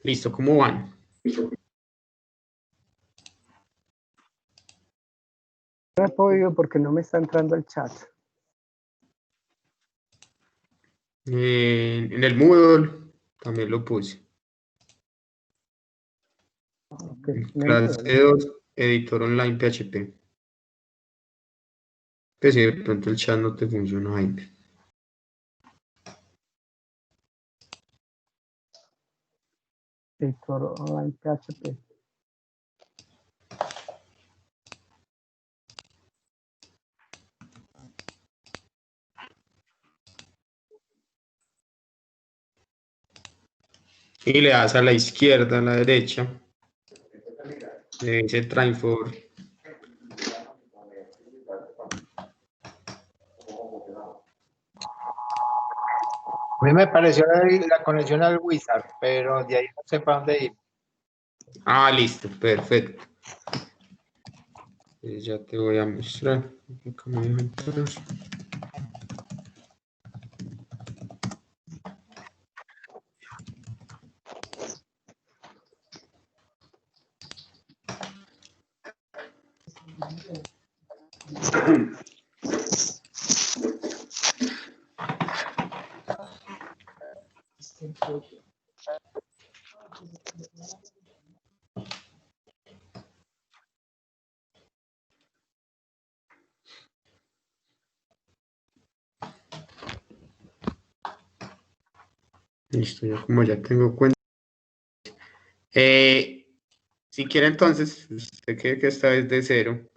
Listo, ¿cómo van? No he podido porque no me está entrando el chat. En el Moodle también lo puse. Okay. Clase 2, editor online PHP. Que si de pronto el chat no te funciona, Jaime. Editor online PHP. Y le das a la izquierda, a la derecha. Dice try for. A mí me pareció la conexión al Wizard, pero de ahí no sé para dónde ir. Ah, listo, perfecto. Ya te voy a mostrar. ¿Cómo dejo entrar? Listo, yo como ya tengo cuenta. Si quiere entonces, usted que esta vez de cero,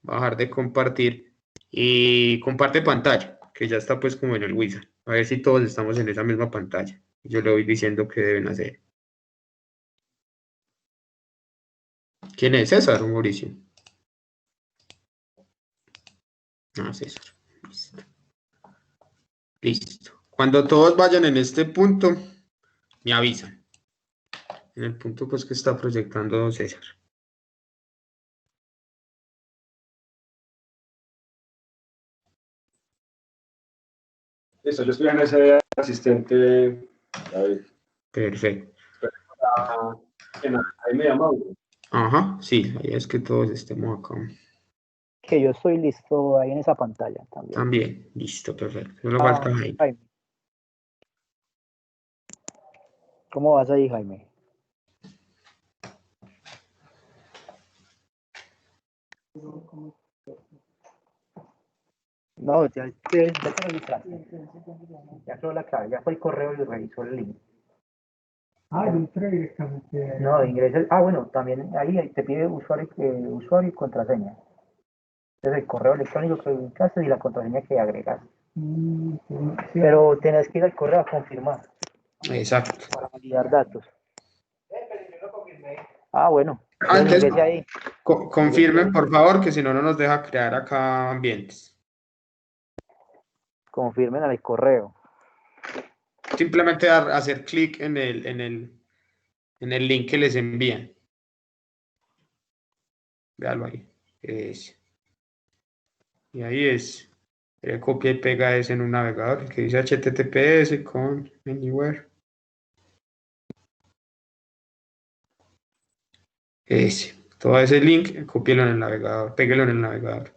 bajar de compartir y comparte pantalla, que ya está pues como en el Wizard. A ver si todos estamos en esa misma pantalla. Yo le voy diciendo qué deben hacer. ¿Quién es? ¿César o Mauricio? Ah, César. Listo. Listo. Cuando todos vayan en este punto, me avisan. En el punto pues que está proyectando César. Listo, yo estoy en ese asistente. Perfecto. Ahí me llama. Ajá, sí, ahí es que todos estemos acá. Que yo estoy listo ahí en esa pantalla también. También, listo, perfecto. Solo falta Jaime. Jaime. ¿Cómo vas ahí, Jaime? No, ya te registraste. Ya creo la clave, ya fue el correo y revisó el link. Ah, yo entré directamente. No, ingresa. Bueno, también ahí te pide usuario y contraseña. Entonces el correo electrónico que ubicaste y la contraseña que agregas. Sí. Pero tenés que ir al correo a confirmar. Exacto. Para validar datos. Ah, bueno. Antes, Ingrese ahí. confirmen, por favor, que si no, no nos deja crear acá ambientes. Confirmen al correo. Simplemente hacer clic en el link que les envían. Véalo ahí. Y ahí es. Copia y pega ese en un navegador que dice HTTPS con Anywhere. Ese. Todo ese link, cópielo en el navegador, péguelo en el navegador.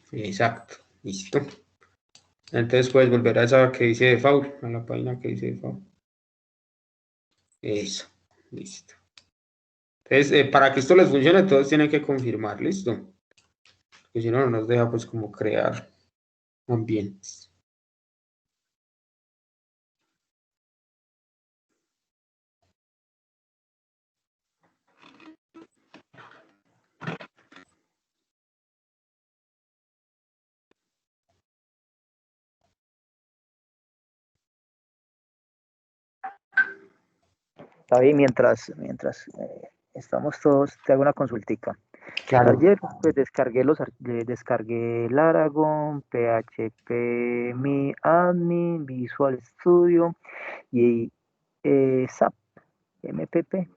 Exacto, listo. Entonces puedes volver a esa que dice default, a la página que dice default. Eso, listo. Entonces, para que esto les funcione, todos tienen que confirmar, listo. Porque si no, no nos deja pues como crear ambientes. David, mientras estamos todos, te hago una consultica. Claro. Ayer pues descargué el Aragon, PHP, Mi Admin, Visual Studio y SAP, MPP.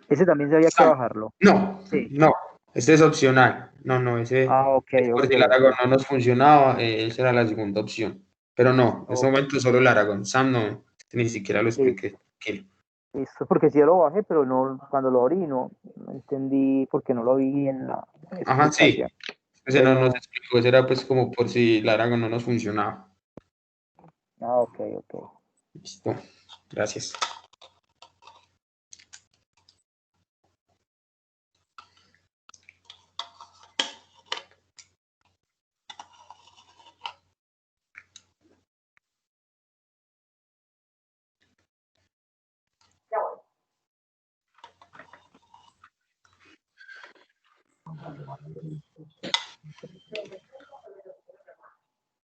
Ese también sabía que bajarlo. No, Sí. no, este es opcional. No, ese Ok, por si el ok. Aragón no nos funcionaba, esa era la segunda opción. Pero no, en este momento solo el Aragón. Sam no, ni siquiera lo expliqué. Listo, porque sí lo bajé, pero no, cuando lo abrí no entendí porque no lo vi en la Ajá, sí. explicación. Ese no nos explicó, ese era pues como por si el Aragón no nos funcionaba. Ah, ok. Listo, gracias.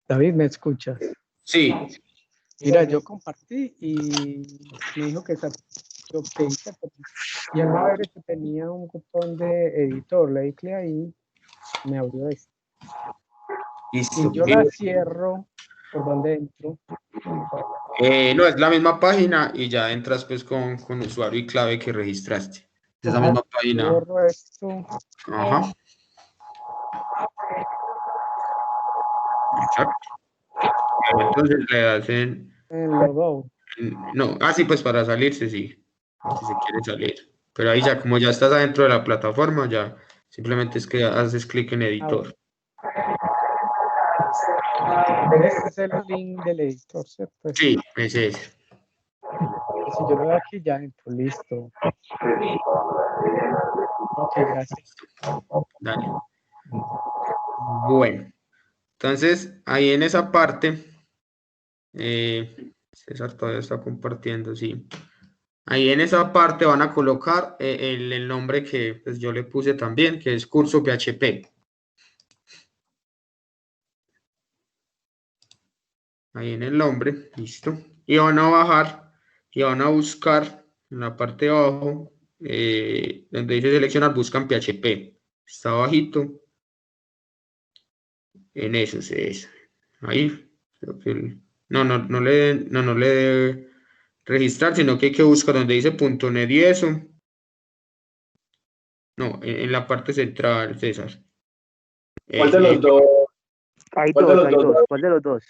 David, ¿me escuchas? Sí. Mira, yo compartí y me dijo que yo que hice, y al ver que tenía un botón de editor, le di clic ahí, me abrió esto. Listo. Y yo la cierro, ¿por dónde entro? No, es la misma página y ya entras pues con usuario y clave que registraste. Es la misma página. Cierro esto. Ajá. Exacto. Entonces le hacen... El logo. No, sí, pues para salirse, sí. Si se quiere salir. Pero ahí ya, como ya estás adentro de la plataforma, ya simplemente es que haces clic en editor. Este es el link del editor, ¿cierto? Sí, ese es. Si yo lo veo aquí, ya entro, listo. Ok, gracias. Dale. Bueno, entonces ahí en esa parte, César todavía está compartiendo, sí. Ahí en esa parte van a colocar el nombre que pues, yo le puse también, que es curso PHP. Ahí en el nombre, listo. Y van a bajar y van a buscar en la parte de abajo, donde dice seleccionar, buscan PHP. Está bajito. En eso es. Ahí, creo que No le debe registrar, sino que hay que buscar donde dice .net y eso. No, en la parte central, César. ¿Cuál de los dos? Hay ¿Cuál de dos, los hay dos? dos. ¿Cuál de los dos?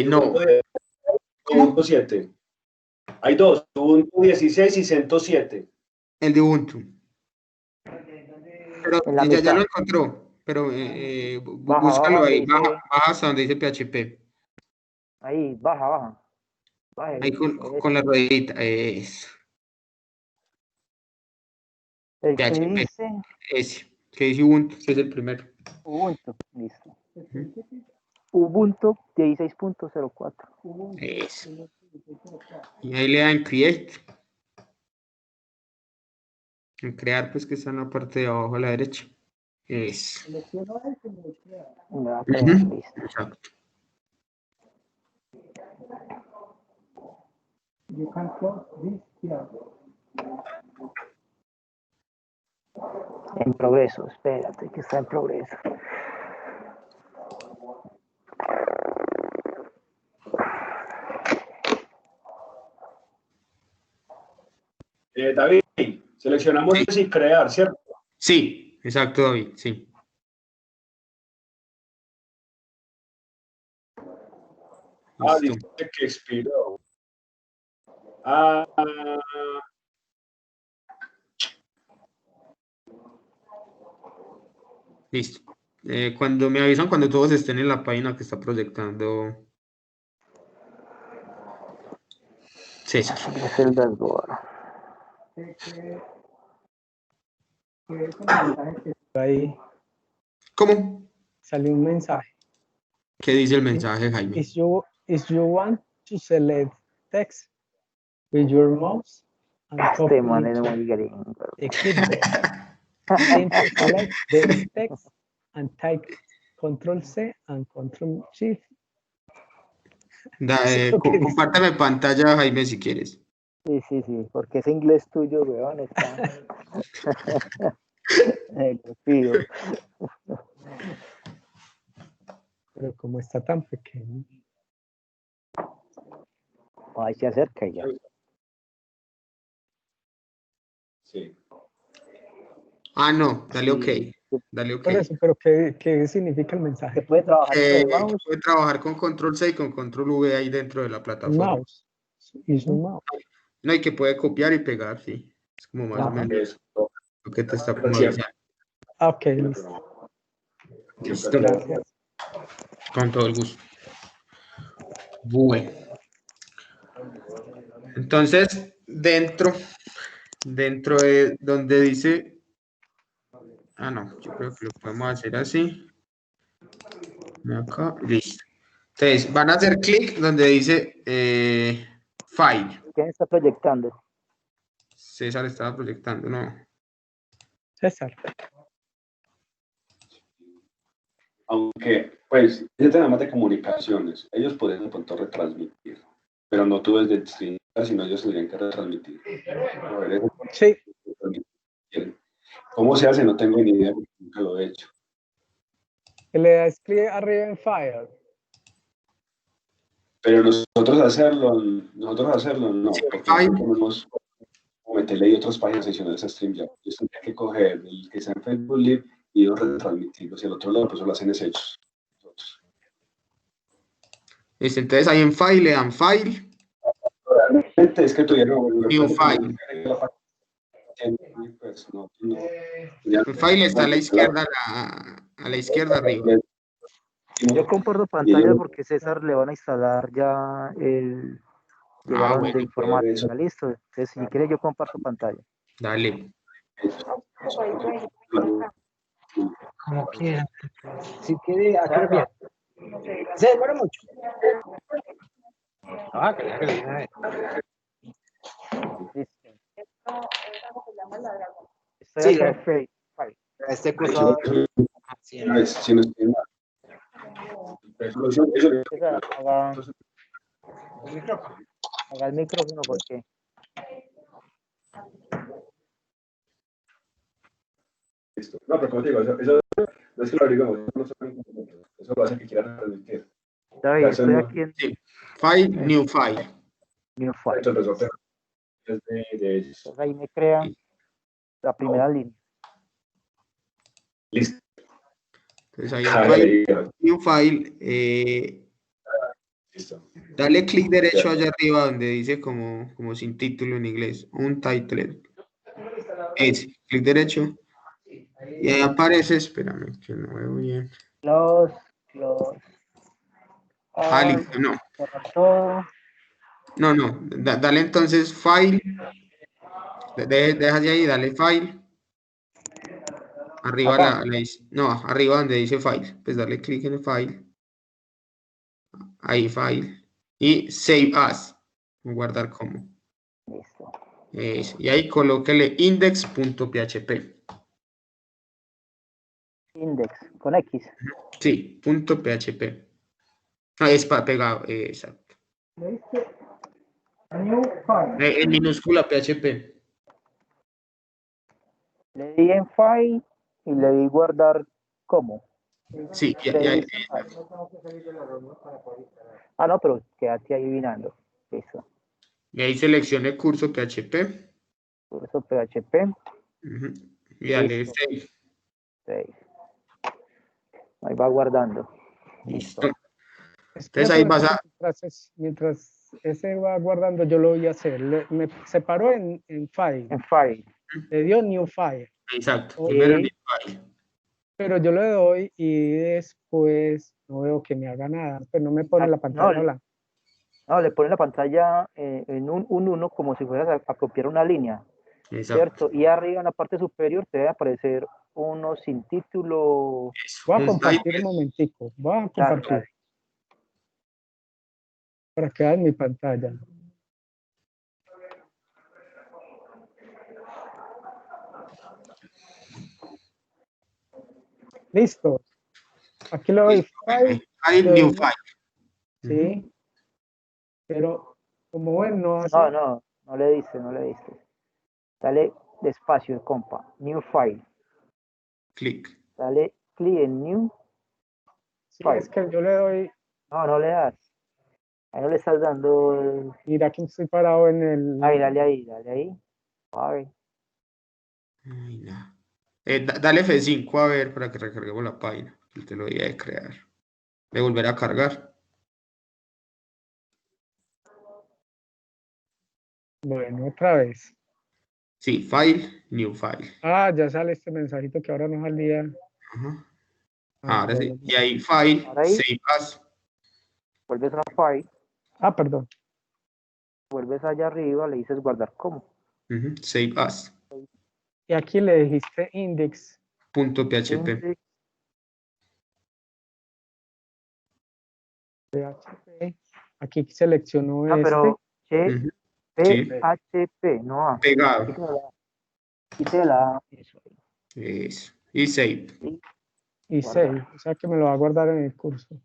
No, Ubuntu 7. Hay dos, Ubuntu 16 y 107. el de Ubuntu. Pero En la ya mitad. lo encontró. Pero Baja, búscalo donde ahí, dice, baja hasta donde dice PHP. ahí, baja. Ahí con la ruedita. Eso. El que PHP. dice Ese. Que dice Ubuntu, ese es el primero. Ubuntu, listo. Ubuntu 16.04. Eso. Y ahí le dan create. En crear, pues que está en la parte de abajo a la derecha. Eso. Ya, listo. Exacto. En progreso, espérate, que está en progreso. David, seleccionamos Sí. y crear, ¿cierto? Sí, exacto, David, sí. Listo. Dice que expiró. Listo. Cuando me avisan cuando todos estén en la página que está proyectando César. Es el dashboard. Ahí ¿Cómo? salió un mensaje. ¿Qué dice el mensaje, Jaime? If you want to select text with your mouse and copy Este man es into muy gringo. the clipboard, simply select the text and type Control-C and Control-Shift. Compártame pantalla, Jaime, si quieres. Sí, porque ese inglés tuyo, weón, está... Lo pido. Pero como está tan pequeño. Ahí se acerca y ya. Sí. No, dale OK. Dale OK. Por eso, pero ¿qué significa el mensaje? Se puede trabajar con el mouse. Puede trabajar con Control-C y con Control-V ahí dentro de la plataforma. Mouse. Y su mouse. No, y que puede copiar y pegar, sí. Es como más o menos lo que te está como avisando. Ok, listo. Listo. Gracias. Con todo el gusto. Bueno. Entonces, dentro de donde dice... no, yo creo que lo podemos hacer así. Acá, listo. Entonces, van a hacer clic donde dice File. ¿Quién está proyectando? César estaba proyectando, ¿no? César. Aunque, pues, ese tema de comunicaciones, ellos pueden de pronto retransmitir, pero no tú desde el stream, sino ellos tendrían que retransmitir. Sí. ¿Cómo se hace? No tengo ni idea, porque nunca lo he hecho. Le das clic arriba en File. Pero nosotros hacerlo, no, Sí, porque nosotros podemos meterle ahí otras páginas adicionales a StreamYard. Yo tendría que coger el que sea en Facebook Live y retransmitirlo hacia el otro lado, pues eso lo hacen es ellos. Listo, entonces ahí en File le dan File. Realmente es que tuvieron New File. Pues, no, El file está a la izquierda, a la izquierda arriba. Yo comparto pantalla porque César le van a instalar ya el llegaron Bueno, de informática, listo. Entonces, si quieres yo comparto pantalla. Dale. Como quiera. Si quiere, hacer bien. Se demora mucho. Que le diga. Estoy Sí, acá en este cruzado. Si no estoy mal. César, haga el micrófono porque Listo. No, pero como te digo, eso no es que lo abrigamos, eso lo hace que quiera transmitir. David, estoy aquí en Sí. File, new file. New File. Entonces, los operaciones de ellos. Entonces ahí me crea la primera línea. Listo. Entonces ahí en file, new file, Listo. dale clic derecho allá arriba donde dice como sin título en inglés, untitled. Ese, clic derecho. Y ahí aparece, espérame, que no veo bien. Close. Listo, no. Borrar todo. No, dale entonces file. Dejas de ahí, dale file. Arriba Acá. no, arriba donde dice file. Pues dale clic en el file. Ahí file. Y save as. Guardar como. Listo. Y ahí colóquele index.php. Index con X. Sí, punto .php. Es pegado, exacto. New file. En minúscula PHP. Le di en File y le di guardar como. Sí, Ah, no, pero quédate ahí adivinando. Listo. y ahí seleccione curso PHP. Curso PHP. Y dale Listo. save. Save. Ahí va guardando. Listo. Entonces ahí vas a... Mientras ese va guardando, yo lo voy a hacer. Me separó en file. En File. Le dio new file. Exacto. Ok. Primero en el file. Pero yo le doy y después no veo que me haga nada. Pues no me pone la pantalla blanca. No, le pone la pantalla en un 1 como si fueras a copiar una línea. Exacto. ¿Cierto? Y arriba en la parte superior te debe aparecer uno sin título. Voy a compartir un momentico. Voy a compartir. Claro. Para que vean mi pantalla. Listo. Aquí lo doy file. File, new file. Sí. Pero como ven, no hace. No le diste. Dale despacio, compa. New File. Clic. Dale clic en New. Sí, es que yo le doy. No le das. Ahí no le estás dando. Mira que estoy parado en el. Ahí, dale ahí. A ver. Ay, no. Dale F5 a ver para que recarguemos la página. Te lo voy a crear. De volver a cargar. Bueno, otra vez. Sí, file, new file. Ah, ya sale este mensajito que ahora no salía. Ajá. Ah, Ahora sí. ya. Y ahí file, Ahora ahí. save as. Vuelves a File. Ah, perdón. Vuelves allá arriba, le dices guardar como. Save as. Y aquí le dijiste index. .php. Index. PHP. Aquí seleccionó Pero Sí. PHP, no A. Pegado. Quítale la A. Eso. Eso. Y save. Y Guarda. save. O sea que me lo va a guardar en el curso.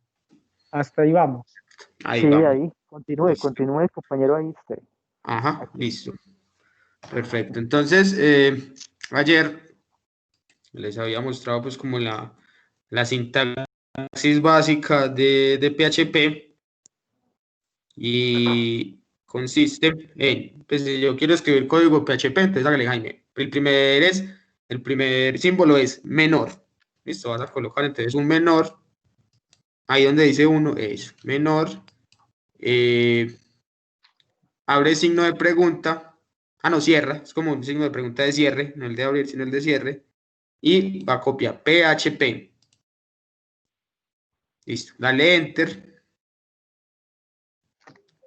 Hasta ahí vamos. Ahí vamos. Ahí. Continúe, compañero, ahí esté. Ajá, listo. Perfecto. Entonces, ayer les había mostrado pues como la sintaxis básica de PHP y consiste en, pues si yo quiero escribir código PHP, entonces hágale Jaime. El primer símbolo es menor. Listo, vas a colocar entonces un menor. Ahí donde dice 1 es menor. Abre signo de pregunta. No, cierra. Es como un signo de pregunta de cierre, no el de abrir, sino el de cierre. Y va a copiar PHP. Listo. Dale Enter.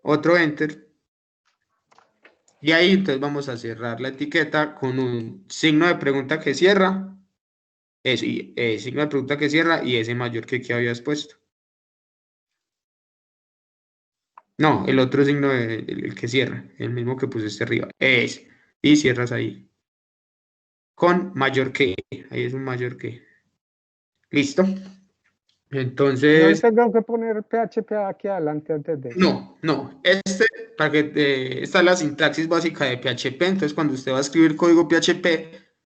Otro Enter. Y ahí entonces vamos a cerrar la etiqueta con un signo de pregunta que cierra. Eso, y signo de pregunta que cierra y ese mayor que habías puesto. No, el otro signo, el que cierra, el mismo que pusiste arriba. Ese. Y cierras ahí. Con mayor que. Ahí es un mayor que. Listo. Entonces. No tengo que poner PHP aquí adelante antes de. No. Esta es la sintaxis básica de PHP. Entonces, cuando usted va a escribir código PHP,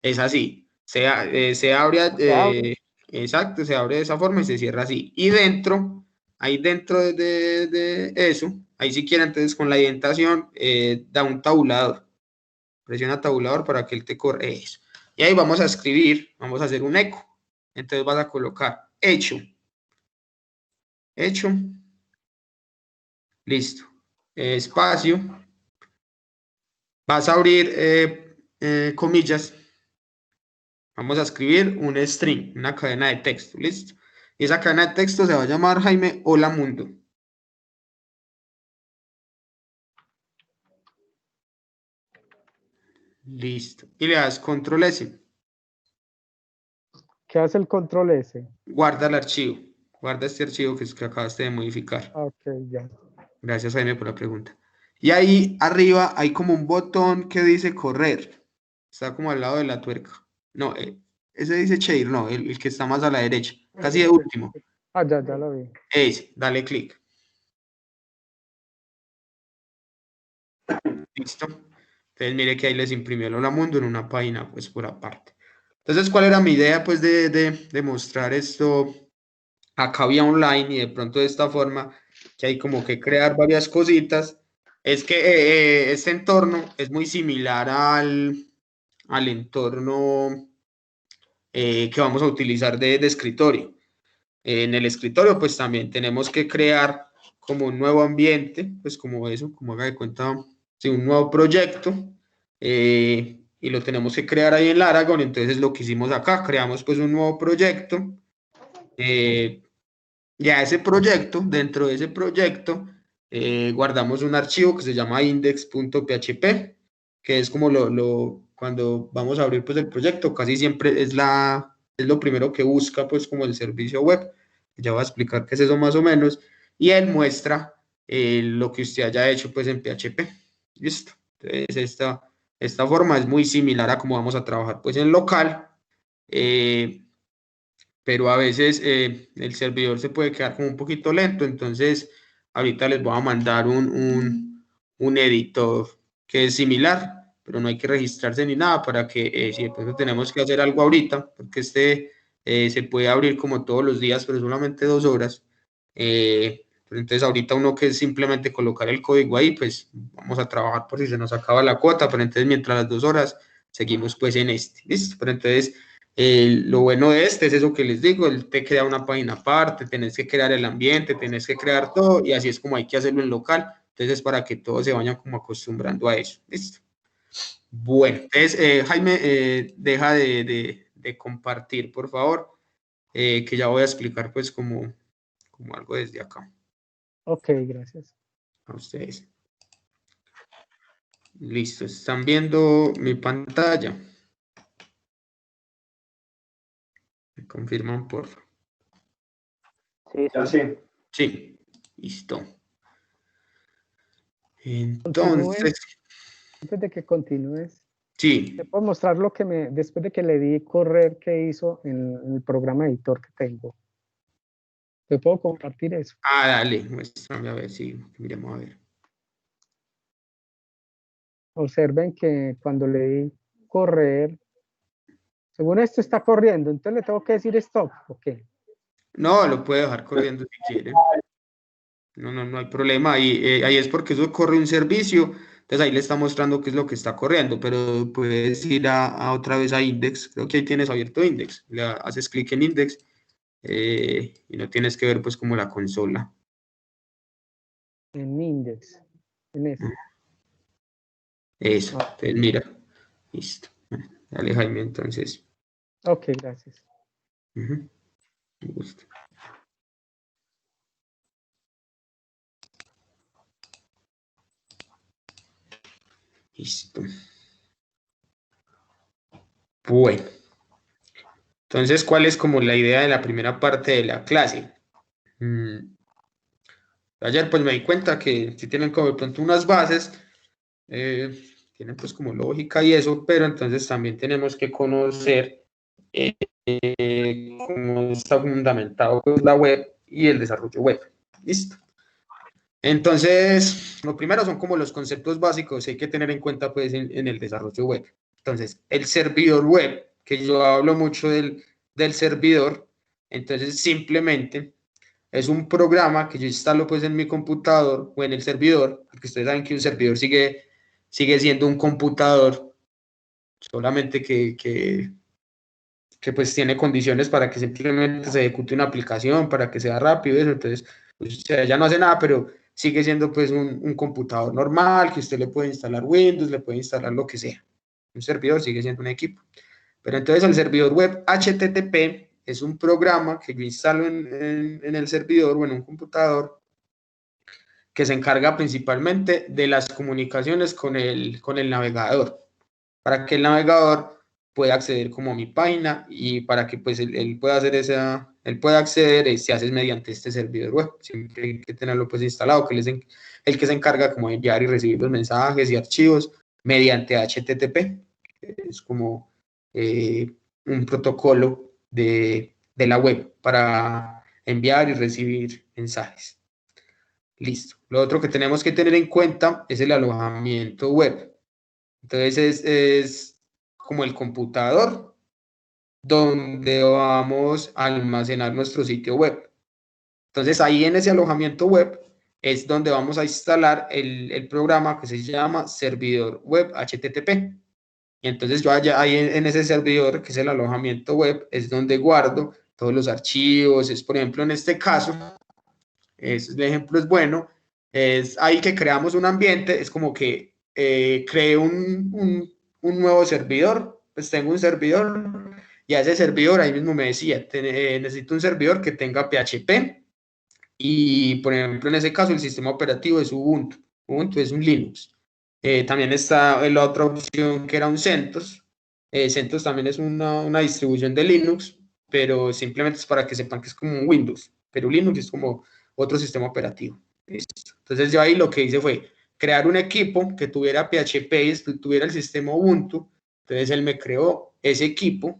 es así. Se abre. Exacto, se abre de esa forma y se cierra así. Y dentro ahí dentro de eso, ahí si quiere, entonces con la indentación, da un tabulador. Presiona tabulador para que él te corre eso. Y ahí vamos a escribir, vamos a hacer un eco. Entonces vas a colocar hecho. Hecho. Listo. Espacio. Vas a abrir comillas. Vamos a escribir un string, una cadena de texto. Listo. Y esa cadena de texto se va a llamar Jaime Hola Mundo. Listo. Y le das control S. ¿Qué hace el control S? Guarda el archivo. Guarda este archivo que acabaste de modificar. Ok, ya. Gracias, Jaime, por la pregunta. Y ahí arriba hay como un botón que dice correr. Está como al lado de la tuerca. No, ese dice share, no, el que está más a la derecha. Casi de último. Ah, ya lo vi. Ese, dale clic. Listo. Entonces mire que ahí les imprimió el Hola Mundo en una página pues por aparte. Entonces, ¿cuál era mi idea pues de mostrar esto acá vía online y de pronto de esta forma que hay como que crear varias cositas? Es que este entorno es muy similar al entorno que vamos a utilizar de escritorio. En el escritorio pues también tenemos que crear como un nuevo ambiente, pues como eso, como haga de cuenta, sí, un nuevo proyecto, y lo tenemos que crear ahí en Laragon. Entonces lo que hicimos acá, creamos pues un nuevo proyecto, ya ese proyecto, dentro de ese proyecto, guardamos un archivo que se llama index.php, que es como cuando vamos a abrir pues el proyecto, casi siempre es lo primero que busca pues como el servicio web. Ya voy a explicar qué es eso más o menos, y él muestra lo que usted haya hecho pues en PHP. Listo. Entonces esta forma es muy similar a cómo vamos a trabajar pues en local, pero a veces el servidor se puede quedar como un poquito lento. Entonces ahorita les voy a mandar un editor que es similar, pero no hay que registrarse ni nada para que si de pronto tenemos que hacer algo ahorita, porque se puede abrir como todos los días, pero solamente 2 horas. Pero entonces ahorita uno que es simplemente colocar el código ahí, pues vamos a trabajar por si se nos acaba la cuota, pero entonces mientras las 2 horas seguimos pues en listo. Pero entonces lo bueno de es eso que les digo, él te crea una página aparte, tenés que crear el ambiente, tenés que crear todo, y así es como hay que hacerlo en local. Entonces para que todos se vayan como acostumbrando a eso. Listo. Bueno, entonces Jaime, deja de compartir, por favor, que ya voy a explicar pues como algo desde acá. Ok, gracias. A ustedes. Listo, ¿están viendo mi pantalla? ¿Me confirman, por favor? Sí. Sí, listo. Entonces, antes de que continúes, sí. te puedo mostrar lo que después de que le di correr, que hizo en el programa editor que tengo. ¿Te puedo compartir eso? Ah, dale, muéstrame a ver si miremos a ver. Observen que cuando le di correr, según esto está corriendo, entonces le tengo que decir stop, ¿o qué? No, lo puede dejar corriendo si quiere. No hay problema. Ahí es porque eso corre un servicio. Entonces ahí le está mostrando qué es lo que está corriendo, pero puedes ir a otra vez a Index. Creo que ahí tienes abierto Index. Le haces clic en Index y no tienes que ver pues como la consola. En Index, en eso. Eso, entonces mira. Listo. Dale, Jaime, entonces. Ok, gracias. Me gusta. Listo. Bueno. Entonces, ¿cuál es como la idea de la primera parte de la clase? Ayer pues me di cuenta que si tienen como de pronto unas bases, tienen pues como lógica y eso, pero entonces también tenemos que conocer cómo está fundamentado pues, la web y el desarrollo web. Listo. Entonces, lo primero son como los conceptos básicos que hay que tener en cuenta pues en el desarrollo web. Entonces, el servidor web, que yo hablo mucho del servidor, entonces simplemente es un programa que yo instalo pues en mi computador o en el servidor, porque ustedes saben que un servidor sigue siendo un computador, solamente que pues tiene condiciones para que simplemente se ejecute una aplicación, para que sea rápido, eso. Entonces, pues, o sea, ya no hace nada, pero sigue siendo pues un computador normal, que usted le puede instalar Windows, le puede instalar lo que sea. Un servidor sigue siendo un equipo. Pero entonces el servidor web HTTP es un programa que yo instalo en el servidor o en un computador, que se encarga principalmente de las comunicaciones con el navegador, para que el navegador pueda acceder como a mi página, y para que pues él pueda hacer él pueda acceder, se hace mediante este servidor web. Siempre hay que tenerlo pues instalado, que es el que se encarga como de enviar y recibir los mensajes y archivos mediante HTTP. Es como un protocolo de la web para enviar y recibir mensajes. Listo. Lo otro que tenemos que tener en cuenta es el alojamiento web. Entonces es como el computador donde vamos a almacenar nuestro sitio web. Entonces ahí en ese alojamiento web es donde vamos a instalar el programa que se llama servidor web HTTP. Y entonces yo allá ahí en ese servidor, que es el alojamiento web, es donde guardo todos los archivos. Es, por ejemplo, en este caso, el ejemplo es bueno, es ahí que creamos un ambiente, es como que creé un nuevo servidor, pues tengo un servidor, y a ese servidor ahí mismo me decía, necesito un servidor que tenga PHP, y por ejemplo en ese caso el sistema operativo es Ubuntu. Ubuntu es un Linux. También está la otra opción, que era un CentOS. CentOS también es una distribución de Linux, pero simplemente es para que sepan que es como un Windows, pero Linux es como otro sistema operativo. ¿Listo? Entonces yo ahí lo que hice fue crear un equipo que tuviera PHP y tuviera el sistema Ubuntu. Entonces él me creó ese equipo,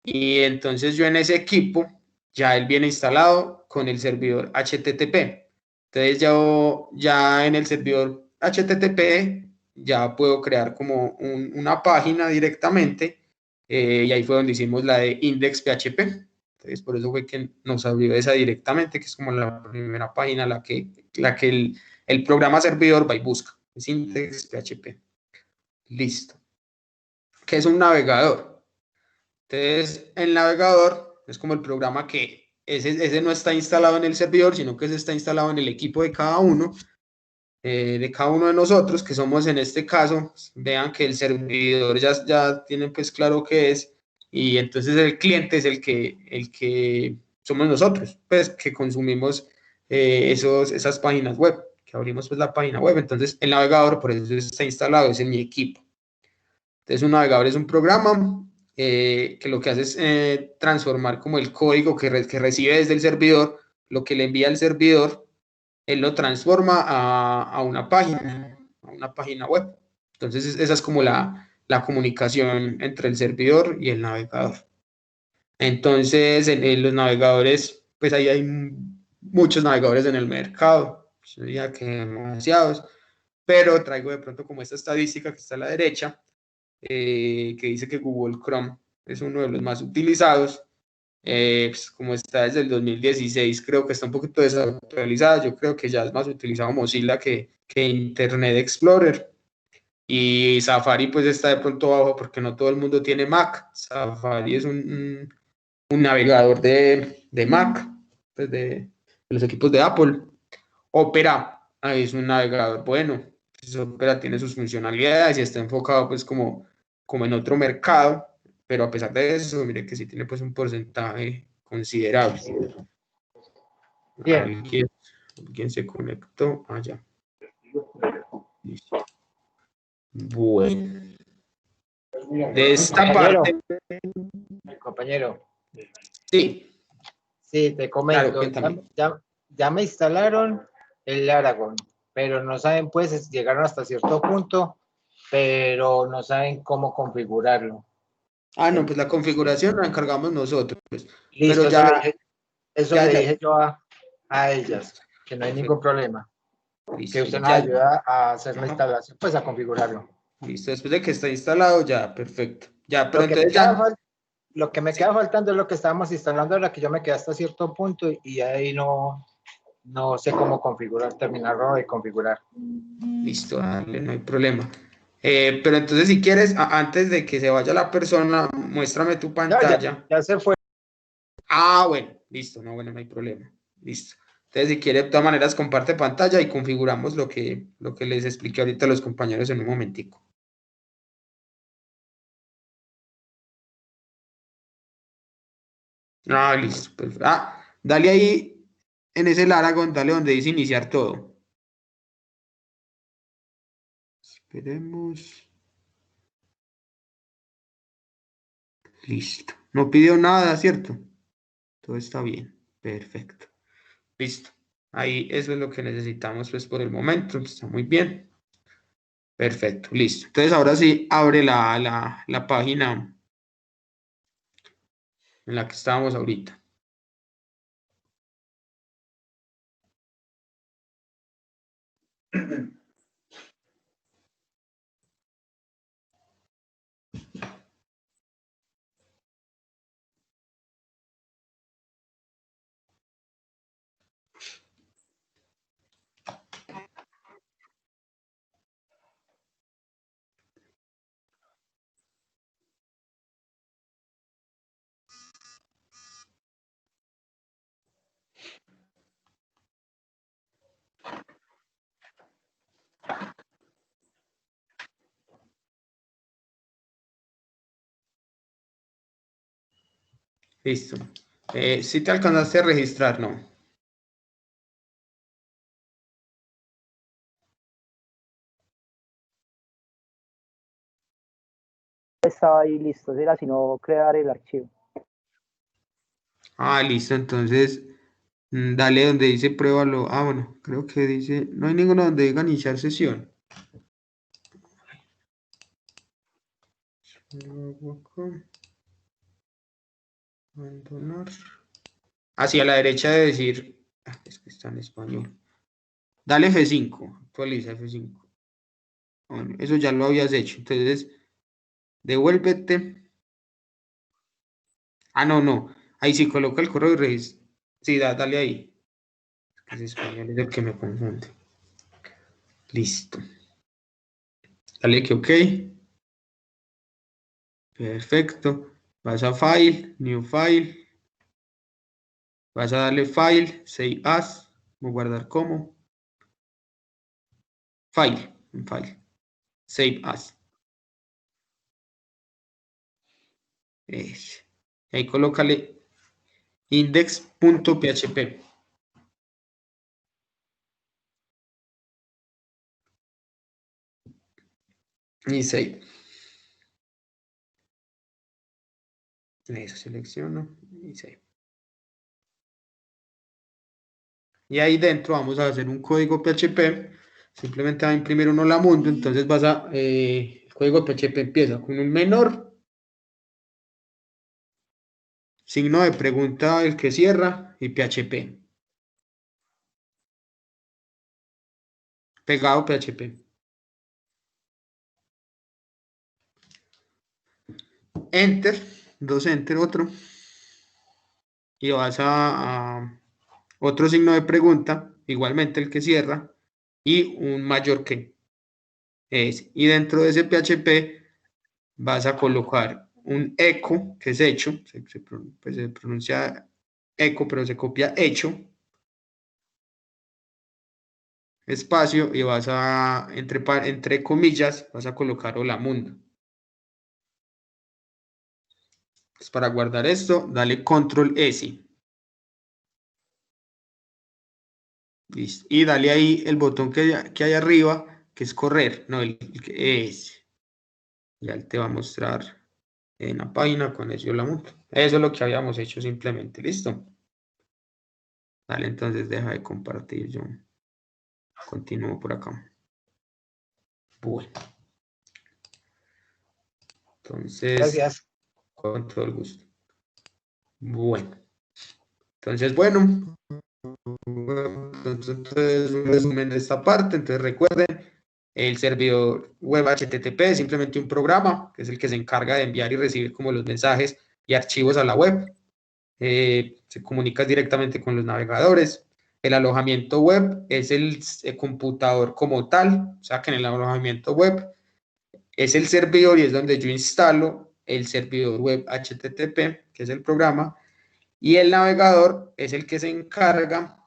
y entonces yo en ese equipo ya él viene instalado con el servidor HTTP. Entonces yo ya en el servidor HTTP ya puedo crear como una página directamente, y ahí fue donde hicimos la de index.php. Entonces por eso fue que nos abrió esa directamente, que es como la primera página la que el programa servidor va y busca. Es index.php. Listo. ¿Qué es un navegador? Entonces, el navegador es como el programa que ese no está instalado en el servidor, sino que ese está instalado en el equipo de cada uno de nosotros, que somos en este caso. Vean que el servidor ya tienen pues claro qué es, y entonces el cliente es el que somos nosotros, pues que consumimos esas páginas web, que abrimos pues la página web. Entonces el navegador por eso está instalado, es en mi equipo. Entonces un navegador es un programa que lo que hace es transformar como el código que recibe desde el servidor, lo que le envía el servidor, él lo transforma a una página web. Entonces esa es como la comunicación entre el servidor y el navegador. Entonces en los navegadores, pues ahí hay muchos navegadores en el mercado, yo diría que demasiados, pero traigo de pronto como esta estadística que está a la derecha, que dice que Google Chrome es uno de los más utilizados. Pues como está desde el 2016, creo que está un poquito desactualizada. Yo creo que ya es más utilizado Mozilla que Internet Explorer. Y Safari pues está de pronto abajo porque no todo el mundo tiene Mac. Safari es un navegador de Mac, pues de los equipos de Apple. Opera es un navegador bueno. Pues Opera tiene sus funcionalidades y está enfocado pues como en otro mercado, pero a pesar de eso, mire que sí tiene pues un porcentaje considerable. Bien. ¿Quién se conectó? Allá. Listo. Bueno. De esta parte. Compañero. Sí. Sí, te comento. Claro, ya me instalaron el Aragon, pero no saben, pues llegaron hasta cierto punto, pero no saben cómo configurarlo. No, pues la configuración la encargamos nosotros. Listo, pero ya, eso le dije yo a ellas, que no hay ningún problema. Listo, que usted nos ayuda a hacer la instalación, pues a configurarlo. Listo, después de que está instalado, ya, perfecto. Ya, pero entonces ya. Lo que me queda faltando es lo que estábamos instalando, ahora que yo me quedé hasta cierto punto y ahí no sé cómo configurar, terminarlo de configurar. Listo, dale, no hay problema. Pero entonces si quieres, antes de que se vaya la persona, muéstrame tu pantalla. Ya se fue. Ah, bueno, listo, no, bueno, no hay problema. Listo. Entonces, si quiere, de todas maneras, comparte pantalla y configuramos lo que les expliqué ahorita a los compañeros en un momentico. Ah, listo. Perfecto. Ah, dale ahí, en ese Laragon, dale donde dice iniciar todo. Esperemos. Listo. No pidió nada, ¿cierto? Todo está bien. Perfecto. Listo. Ahí eso es lo que necesitamos pues por el momento. Está muy bien. Perfecto. Listo. Entonces ahora sí abre la página en la que estábamos ahorita. Listo. Si te alcanzaste a registrar, ¿no? Estaba ahí listo, era sino crear el archivo. Ah, listo. Entonces, dale donde dice pruébalo. Ah, bueno, creo que dice, no hay ninguno donde diga iniciar sesión. Abandonar. Hacia la derecha de decir, es que está en español. Dale F5, actualiza F5. Bueno, eso ya lo habías hecho. Entonces, devuélvete. Ah, no. Ahí sí, coloca el correo y registra. Sí, dale ahí. Es español, es el que me confunde. Listo. Dale que OK. Perfecto. Vas a File, New File. Vas a darle File, Save As. Voy a guardar como. File, Save As. Ahí colócale index.php. Y save. Eso selecciono y save. Y ahí dentro vamos a hacer un código PHP. Simplemente va a imprimir uno la mundo. Entonces el código PHP empieza con un menor, signo de pregunta el que cierra y PHP. Pegado PHP. Enter, 2 Enter, otro. Y vas a otro signo de pregunta, igualmente el que cierra, y un mayor que. Y dentro de ese PHP vas a colocar un echo, que es hecho, pues se pronuncia echo, pero se copia hecho, espacio, y vas a, entre comillas, vas a colocar hola mundo. Pues para guardar esto, dale control S. Listo. Y dale ahí el botón que hay arriba, que es correr, no, el que es. Ya él te va a mostrar en la página con eso la monto. Eso es lo que habíamos hecho simplemente. ¿Listo? Dale, entonces deja de compartir. Yo continúo por acá. Bueno. Entonces, gracias. con todo el gusto. Bueno. Entonces, bueno. Entonces, un resumen de esta parte. Entonces, recuerden, el servidor web HTTP es simplemente un programa, que es el que se encarga de enviar y recibir como los mensajes y archivos a la web. Se comunica directamente con los navegadores. El alojamiento web es el computador como tal, o sea que en el alojamiento web es el servidor y es donde yo instalo el servidor web HTTP, que es el programa, y el navegador es el que se encarga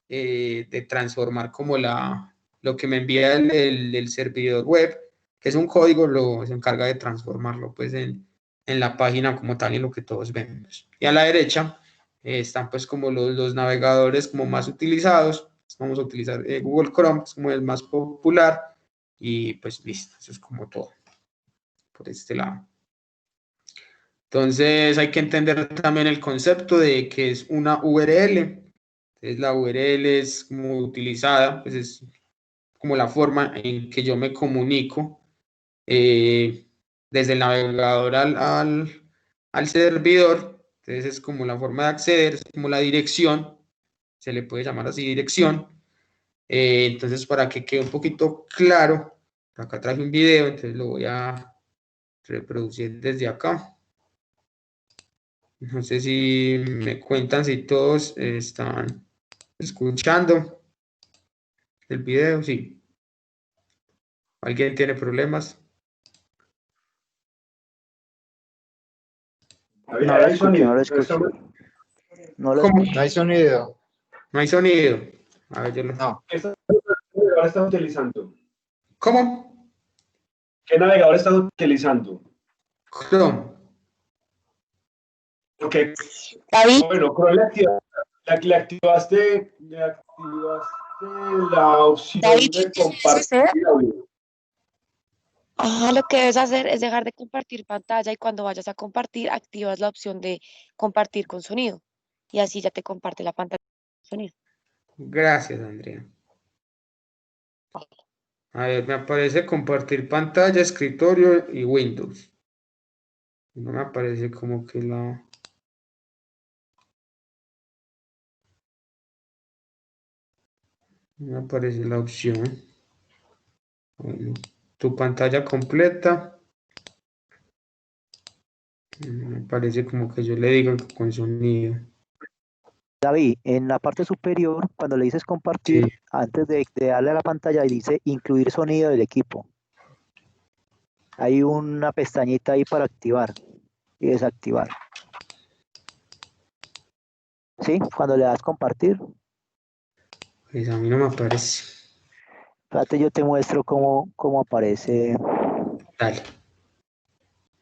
de transformar como lo que me envía el servidor web, que es un código, se encarga de transformarlo pues en la página como tal y en lo que todos vemos. Y a la derecha están pues como los navegadores como más utilizados. Vamos a utilizar Google Chrome, es como el más popular, y pues listo, eso es como todo por este lado. Entonces hay que entender también el concepto de que es una URL. Entonces la URL es como utilizada, pues es como la forma en que yo me comunico desde el navegador al servidor. Entonces es como la forma de acceder, es como la dirección, se le puede llamar así dirección. Entonces para que quede un poquito claro, acá traje un video, entonces lo voy a reproducir desde acá. No sé si me cuentan si todos están escuchando el video, sí. ¿Alguien tiene problemas? No lo escucho, no lo escucho. No lo ¿Cómo? escucho. No hay sonido. No hay sonido. A ver, yo lo... No. ¿Qué navegador estás utilizando? ¿Cómo? ¿Qué navegador estás utilizando? Chrome. Porque, David, bueno, Chrome le activaste la opción David, de ¿qué debes hacer? compartir audio. Ajá, lo que debes hacer es dejar de compartir pantalla y cuando vayas a compartir, activas la opción de compartir con sonido. Y así ya te comparte la pantalla con sonido. Gracias, Andrea. A ver, me aparece compartir pantalla, escritorio y Windows. No me aparece como que la... No me aparece la opción. Bueno, tu pantalla completa. Me parece como que yo le digo con sonido. David, en la parte superior, cuando le dices compartir, Sí. antes de darle a la pantalla, dice incluir sonido del equipo. Hay una pestañita ahí para activar y desactivar. ¿Sí? Cuando le das compartir, Pues a mí no me aparece. espérate, yo te muestro cómo aparece. Dale.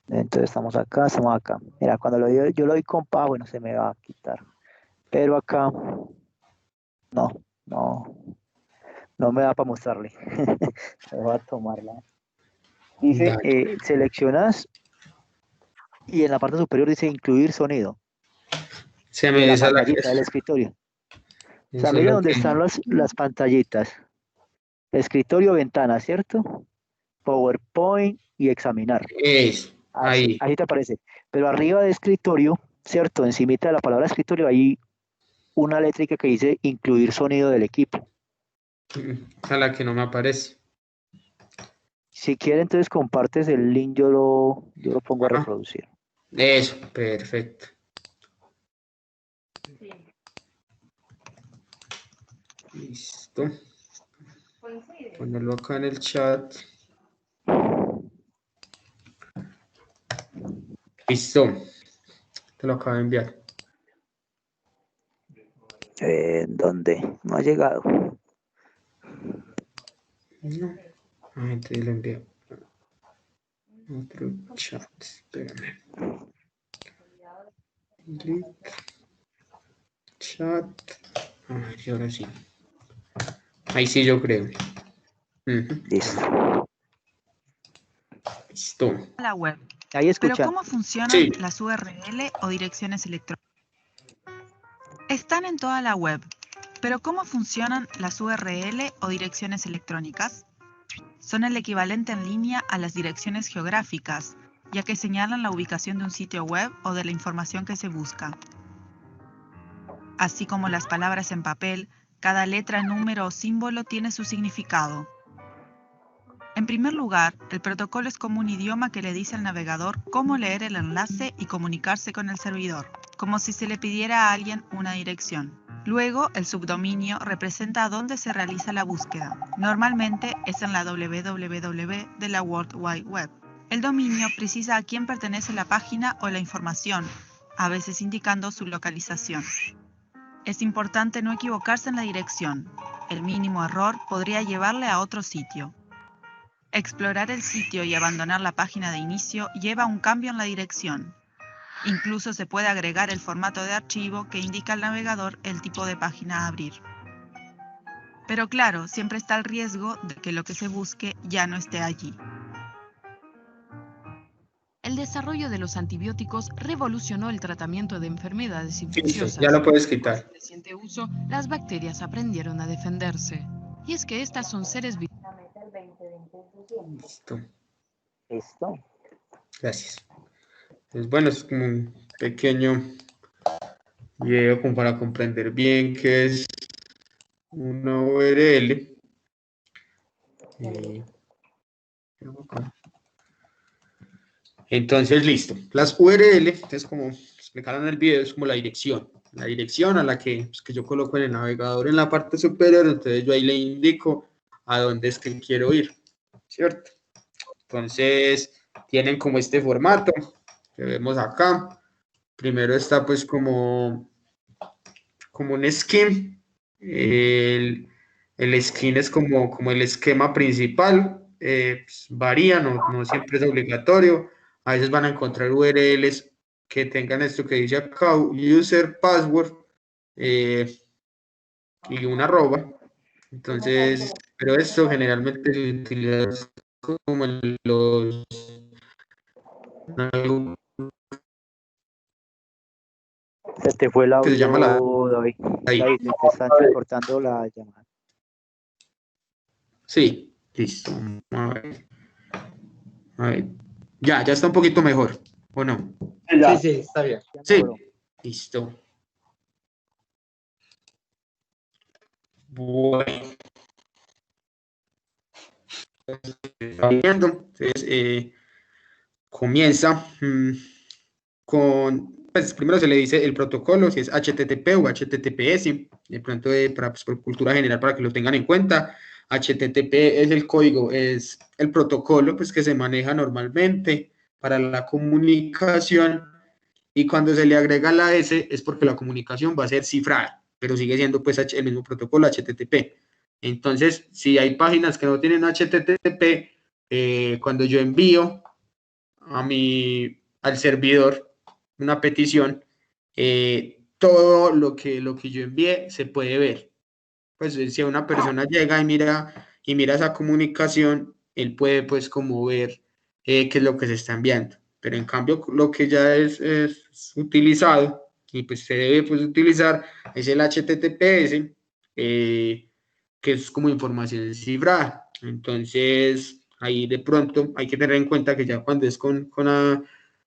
Entonces estamos acá. Mira, cuando yo lo doy compa, bueno, se me va a quitar. Pero acá, no me da para mostrarle. Voy a tomarla. Dice, Dale. seleccionas y en la parte superior dice incluir sonido. Se De me la desala. pantallita del escritorio. O sea, Eso es mire lo dónde que... están las pantallitas. Escritorio, ventana, ¿cierto? PowerPoint y examinar. Es, Así, ahí. ahí te aparece. Pero arriba de escritorio, ¿cierto? Encimita de la palabra escritorio hay una letrica que dice incluir sonido del equipo. A la que no me aparece. Si quiere, entonces compartes el link, yo lo pongo a Ajá. reproducir. Eso, perfecto. Listo. Ponerlo acá en el chat. Listo. Te lo acabo de enviar. ¿Dónde? No ha llegado. No. Ah, entonces lo envío. Otro chat. Espérame. Clic. Chat. A ver, y ahora sí. Ahí sí yo creo. Listo. Listo. La web. Ahí Pero escucha. ¿cómo funcionan Sí. las URL o direcciones electrónicas? Están en toda la web. Pero ¿cómo funcionan las URL o direcciones electrónicas? Son el equivalente en línea a las direcciones geográficas, ya que señalan la ubicación de un sitio web o de la información que se busca. Así como las palabras en papel, cada letra, número o símbolo tiene su significado. En primer lugar, el protocolo es como un idioma que le dice al navegador cómo leer el enlace y comunicarse con el servidor, como si se le pidiera a alguien una dirección. Luego, el subdominio representa dónde se realiza la búsqueda. Normalmente es en la www de la World Wide Web. El dominio precisa a quién pertenece la página o la información, a veces indicando su localización. Es importante no equivocarse en la dirección. El mínimo error podría llevarle a otro sitio. Explorar el sitio y abandonar la página de inicio lleva a un cambio en la dirección. Incluso se puede agregar el formato de archivo que indica al navegador el tipo de página a abrir. Pero claro, siempre está el riesgo de que lo que se busque ya no esté allí. El desarrollo de los antibióticos revolucionó el tratamiento de enfermedades infecciosas. Ya lo puedes quitar. Con su reciente uso, las bacterias aprendieron a defenderse. Y es que estas son seres vivos. Listo. Listo. Gracias. Entonces, bueno, es como un pequeño video como para comprender bien qué es una URL. Entonces, listo. Las URL, entonces, como explicaron en el video, es como la dirección. La dirección a la que yo coloco en el navegador en la parte superior, entonces yo ahí le indico a dónde es que quiero ir, ¿cierto? Entonces, tienen como este formato que vemos acá. Primero está pues como un skin. El skin es como el esquema principal. Pues varía, no siempre es obligatorio. A veces van a encontrar URLs que tengan esto que dice acá, user, password, y una arroba. Entonces, pero esto generalmente se utiliza como en los... Se te fue el que se llama audio, David. ahí. David, te están cortando la llamada. Sí, listo. A ver. Ya está un poquito mejor, ¿o no? Sí, está bien. Sí, listo. Bueno. Entonces, comienza con, pues primero se le dice el protocolo, si es HTTP o HTTPS, de pronto pues, por cultura general para que lo tengan en cuenta. HTTP es el código, es el protocolo pues, que se maneja normalmente para la comunicación, y cuando se le agrega la S es porque la comunicación va a ser cifrada, pero sigue siendo pues el mismo protocolo HTTP. Entonces, si hay páginas que no tienen HTTP, cuando yo envío al servidor una petición, todo lo que yo envié se puede ver. Pues si una persona llega y mira esa comunicación, él puede pues como ver qué es lo que se está enviando. Pero en cambio lo que ya es utilizado y pues se debe pues utilizar es el HTTPS, que es como información cifrada. Entonces ahí de pronto hay que tener en cuenta que ya cuando es con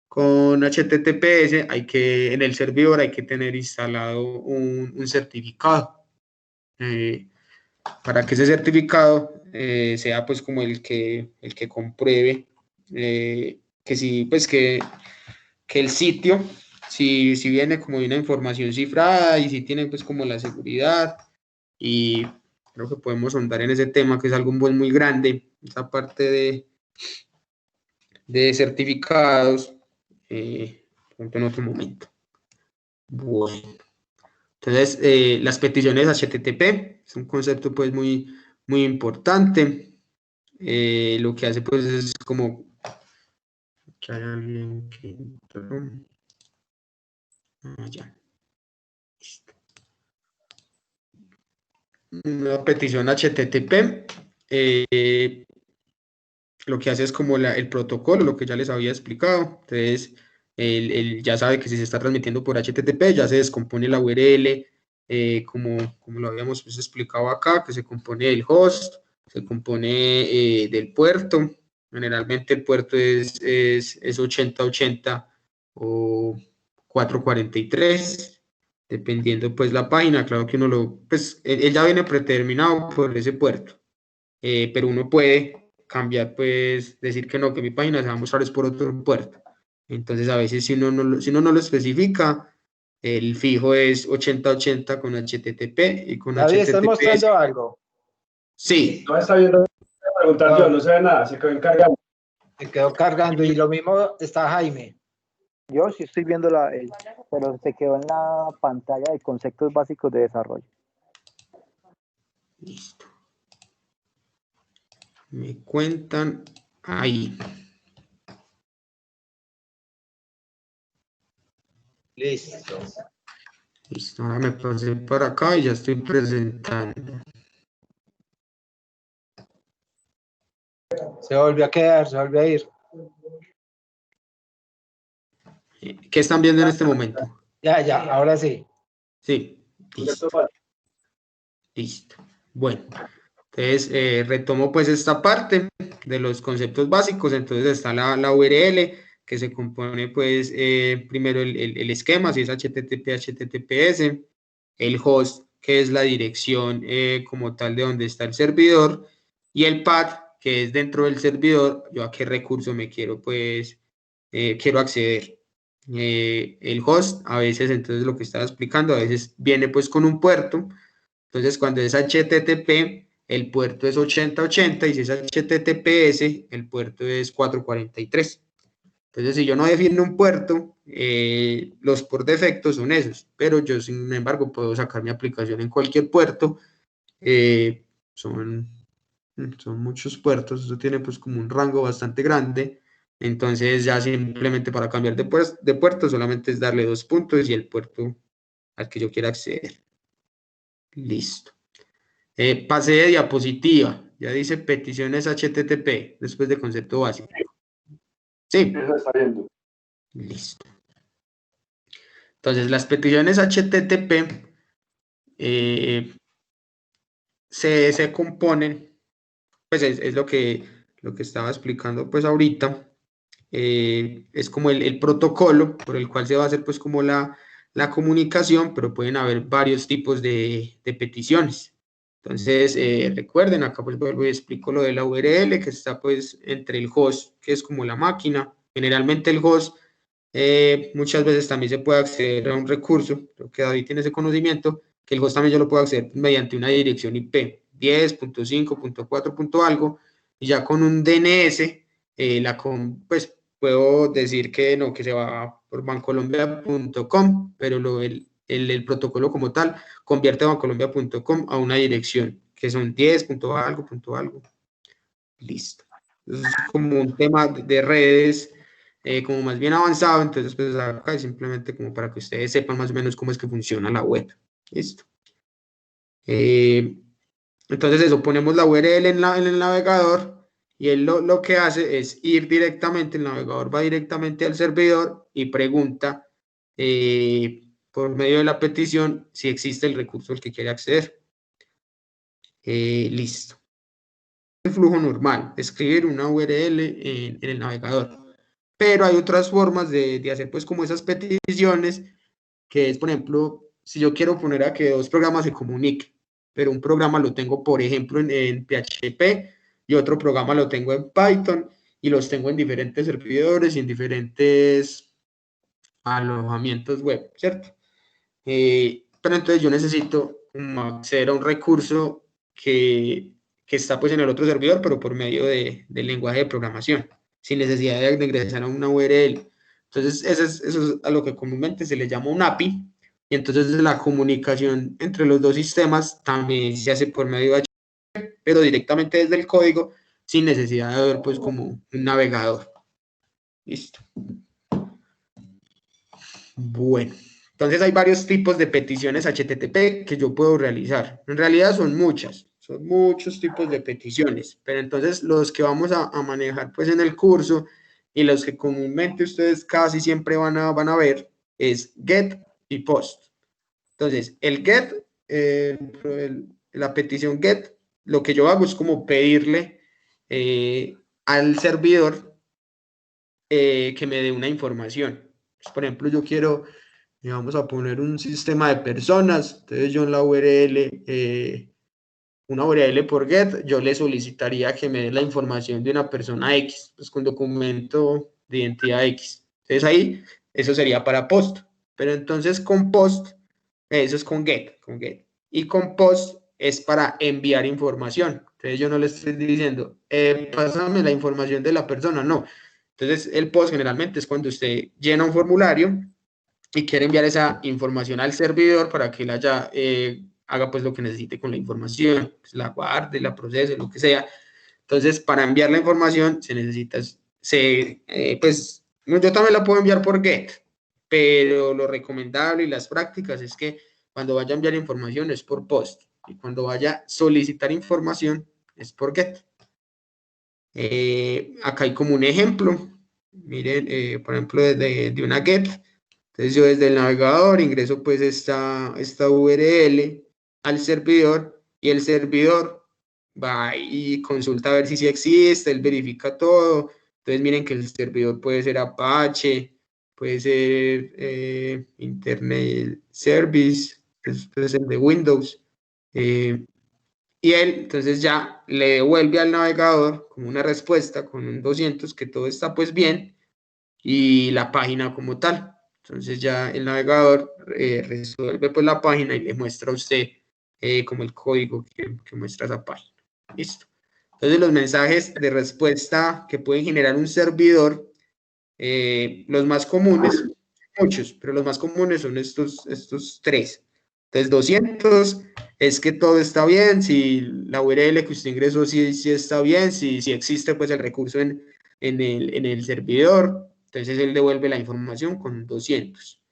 HTTPS, en el servidor hay que tener instalado un certificado. Para que ese certificado sea pues como el que compruebe que sí, pues que el sitio si viene como de una información cifrada y si tiene pues como la seguridad. Y creo que podemos ahondar en ese tema, que es algo muy grande, esa parte de certificados, en otro momento. Bueno. Entonces, las peticiones HTTP es un concepto pues muy importante. Lo que hace pues es como que hay alguien que entró. Ya. Una petición HTTP lo que hace es como el protocolo, lo que ya les había explicado. Entonces, él ya sabe que si se está transmitiendo por HTTP, ya se descompone la URL, como lo habíamos pues explicado acá, que se compone del host, se compone del puerto. Generalmente el puerto es 8080 o 443, dependiendo pues la página. Claro que uno él ya viene predeterminado por ese puerto, pero uno puede cambiar, pues decir que no, que mi página se va a mostrar es por otro puerto. Entonces a veces si uno no lo especifica, el fijo es 8080 con HTTP y con David, ¿estás HTTPS. mostrando algo? Sí. No está viendo, voy a preguntar yo, no se ve nada, se quedó encargando. Se quedó cargando y lo mismo está Jaime. Yo sí estoy viendo pero se quedó en la pantalla de conceptos básicos de desarrollo. Listo. Me cuentan ahí. Listo. Listo, ahora me pasé para acá y ya estoy presentando. Se volvió a quedar, se volvió a ir. ¿Qué están viendo en este momento? Ya, ahora sí. Sí, listo. Listo. Bueno, entonces retomo pues esta parte de los conceptos básicos. Entonces está la URL, que se compone pues primero el esquema, si es HTTP, HTTPS, el host, que es la dirección como tal de donde está el servidor, y el path, que es dentro del servidor, yo a qué recurso me quiero pues, quiero acceder. El host, a veces, entonces lo que estaba explicando, a veces viene pues con un puerto. Entonces, cuando es HTTP, el puerto es 8080 y si es HTTPS, el puerto es 443. Entonces, si yo no defino un puerto, los por defecto son esos, pero yo, sin embargo, puedo sacar mi aplicación en cualquier puerto. Son muchos puertos, eso tiene pues como un rango bastante grande. Entonces, ya simplemente para cambiar de puerto, solamente es darle 2 puntos y el puerto al que yo quiera acceder. Listo. Pase de diapositiva. Ya dice peticiones HTTP después de concepto básico. Sí. Eso está viendo. Listo. Entonces, las peticiones HTTP se componen, pues es lo que estaba explicando pues ahorita. Es como el protocolo por el cual se va a hacer pues como la comunicación, pero pueden haber varios tipos de peticiones. Entonces, recuerden, acá pues vuelvo y explico lo de la URL, que está pues entre el host, que es como la máquina. Generalmente el host, muchas veces también se puede acceder a un recurso, creo que David tiene ese conocimiento, que el host también yo lo puedo acceder mediante una dirección IP, 10.5.4. algo, y ya con un DNS, pues puedo decir que no, que se va por bancolombia.com, pero el protocolo como tal convierte bancolombia.com a una dirección, que son 10.algo. Listo. Es como un tema de redes, como más bien avanzado, entonces pues acá es simplemente como para que ustedes sepan más o menos cómo es que funciona la web. Listo. Entonces eso, ponemos la URL en el navegador y él lo que hace es ir directamente, el navegador va directamente al servidor y pregunta por medio de la petición si existe el recurso al que quiere acceder. Listo. El flujo normal, escribir una URL en el navegador. Pero hay otras formas de hacer pues como esas peticiones, que es, por ejemplo, si yo quiero poner a que dos programas se comuniquen, pero un programa lo tengo, por ejemplo, en PHP y otro programa lo tengo en Python y los tengo en diferentes servidores y en diferentes alojamientos web, ¿cierto? Pero entonces yo necesito acceder a un recurso que está pues en el otro servidor, pero por medio del lenguaje de programación, sin necesidad de ingresar a una URL. Entonces eso es a lo que comúnmente se le llama un API, y entonces la comunicación entre los dos sistemas también se hace por medio de HTTP, pero directamente desde el código, sin necesidad de ver pues como un navegador. Listo. Bueno. Entonces hay varios tipos de peticiones HTTP que yo puedo realizar. En realidad son muchos tipos de peticiones, pero entonces los que vamos a manejar pues en el curso y los que comúnmente ustedes casi siempre van a ver es GET y POST. Entonces el GET, la petición GET, lo que yo hago es como pedirle al servidor que me dé una información. Pues, por ejemplo, yo quiero... y vamos a poner un sistema de personas, entonces yo en la URL una URL por GET, yo le solicitaría que me dé la información de una persona X, pues con documento de identidad X. Entonces ahí, eso sería para POST. Pero entonces con POST, eso es con GET. Y con POST es para enviar información. Entonces yo no le estoy diciendo, pásame la información de la persona, no. Entonces el POST generalmente es cuando usted llena un formulario y quiere enviar esa información al servidor para que él haga pues lo que necesite con la información, pues, la guarde, la procese, lo que sea. Entonces, para enviar la información se necesita, pues yo también la puedo enviar por GET, pero lo recomendable y las prácticas es que cuando vaya a enviar información es por POST y cuando vaya a solicitar información es por GET. Acá hay como un ejemplo, miren, por ejemplo, de una GET. Entonces yo desde el navegador ingreso pues esta URL al servidor y el servidor va y consulta a ver si sí existe, él verifica todo. Entonces miren que el servidor puede ser Apache, puede ser Internet Service, este es el de Windows. Y él entonces ya le devuelve al navegador como una respuesta con un 200 que todo está pues bien y la página como tal. Entonces ya el navegador resuelve pues la página y le muestra a usted como el código que muestra esa página. Listo. Entonces los mensajes de respuesta que pueden generar un servidor, los más comunes, muchos, pero los más comunes son estos tres. Entonces 200 es que todo está bien, si la URL que usted ingresó sí está bien, si existe pues el recurso en el servidor. Entonces él devuelve la información con 200.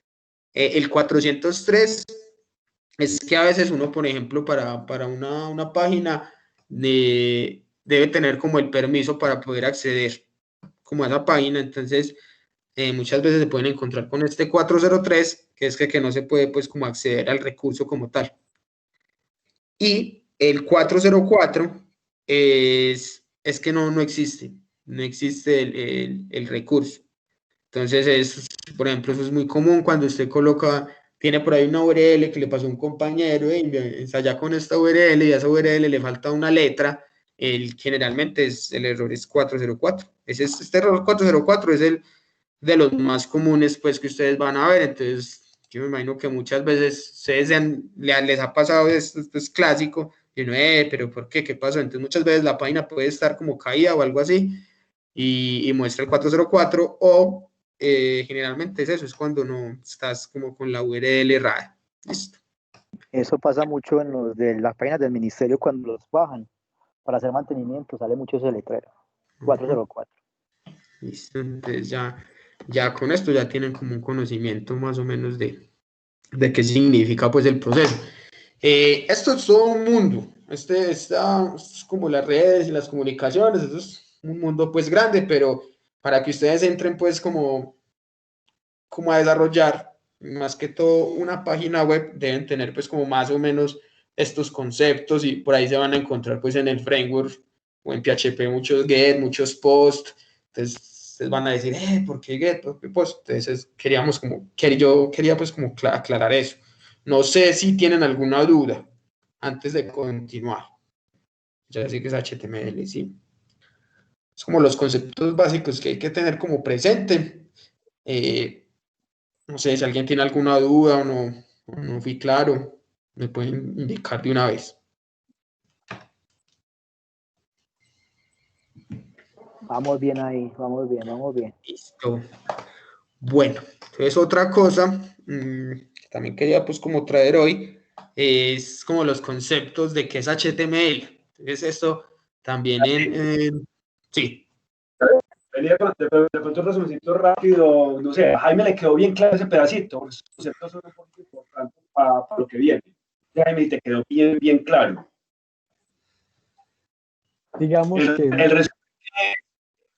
El 403 es que a veces uno, por ejemplo, para una página debe tener como el permiso para poder acceder como a esa página. Entonces muchas veces se pueden encontrar con este 403, que es que no se puede pues como acceder al recurso como tal. Y el 404 es que no existe el recurso. Entonces, por ejemplo, eso es muy común cuando usted tiene por ahí una URL que le pasó a un compañero, ensaya con esta URL y a esa URL le falta una letra, generalmente el error es 404. Este error 404 es el de los más comunes pues que ustedes van a ver. Entonces, yo me imagino que muchas veces ustedes les ha pasado esto es clásico, y uno, pero ¿por qué? ¿Qué pasó? Entonces, muchas veces la página puede estar como caída o algo así y muestra el 404 o generalmente es eso, es cuando no estás como con la URL errada. Listo. Eso pasa mucho en los de las páginas del ministerio cuando los bajan para hacer mantenimiento, sale mucho ese letrero, 404. Listo, entonces ya con esto ya tienen como un conocimiento más o menos de qué significa pues el proceso. Esto es todo un mundo, esto es como las redes y las comunicaciones, esto es un mundo pues grande, pero para que ustedes entren pues como a desarrollar más que todo una página web, deben tener pues como más o menos estos conceptos y por ahí se van a encontrar pues en el framework o en PHP muchos get, muchos post. Entonces ustedes van a decir, ¿por qué get? ¿Por qué post? Entonces yo quería pues como aclarar eso. No sé si tienen alguna duda antes de continuar. Ya sé que es HTML, ¿sí? Es como los conceptos básicos que hay que tener como presente. No sé si alguien tiene alguna duda o no fui claro, me pueden indicar de una vez. Vamos bien ahí, vamos bien. Listo. Bueno, entonces otra cosa que también quería pues como traer hoy es como los conceptos de qué es HTML. Entonces esto también sí. De pronto un resumencito rápido, no sé, a Jaime le quedó bien claro ese pedacito, los conceptos son un poco importantes para lo que viene. Jaime, te quedó bien claro. Digamos que... El resumen,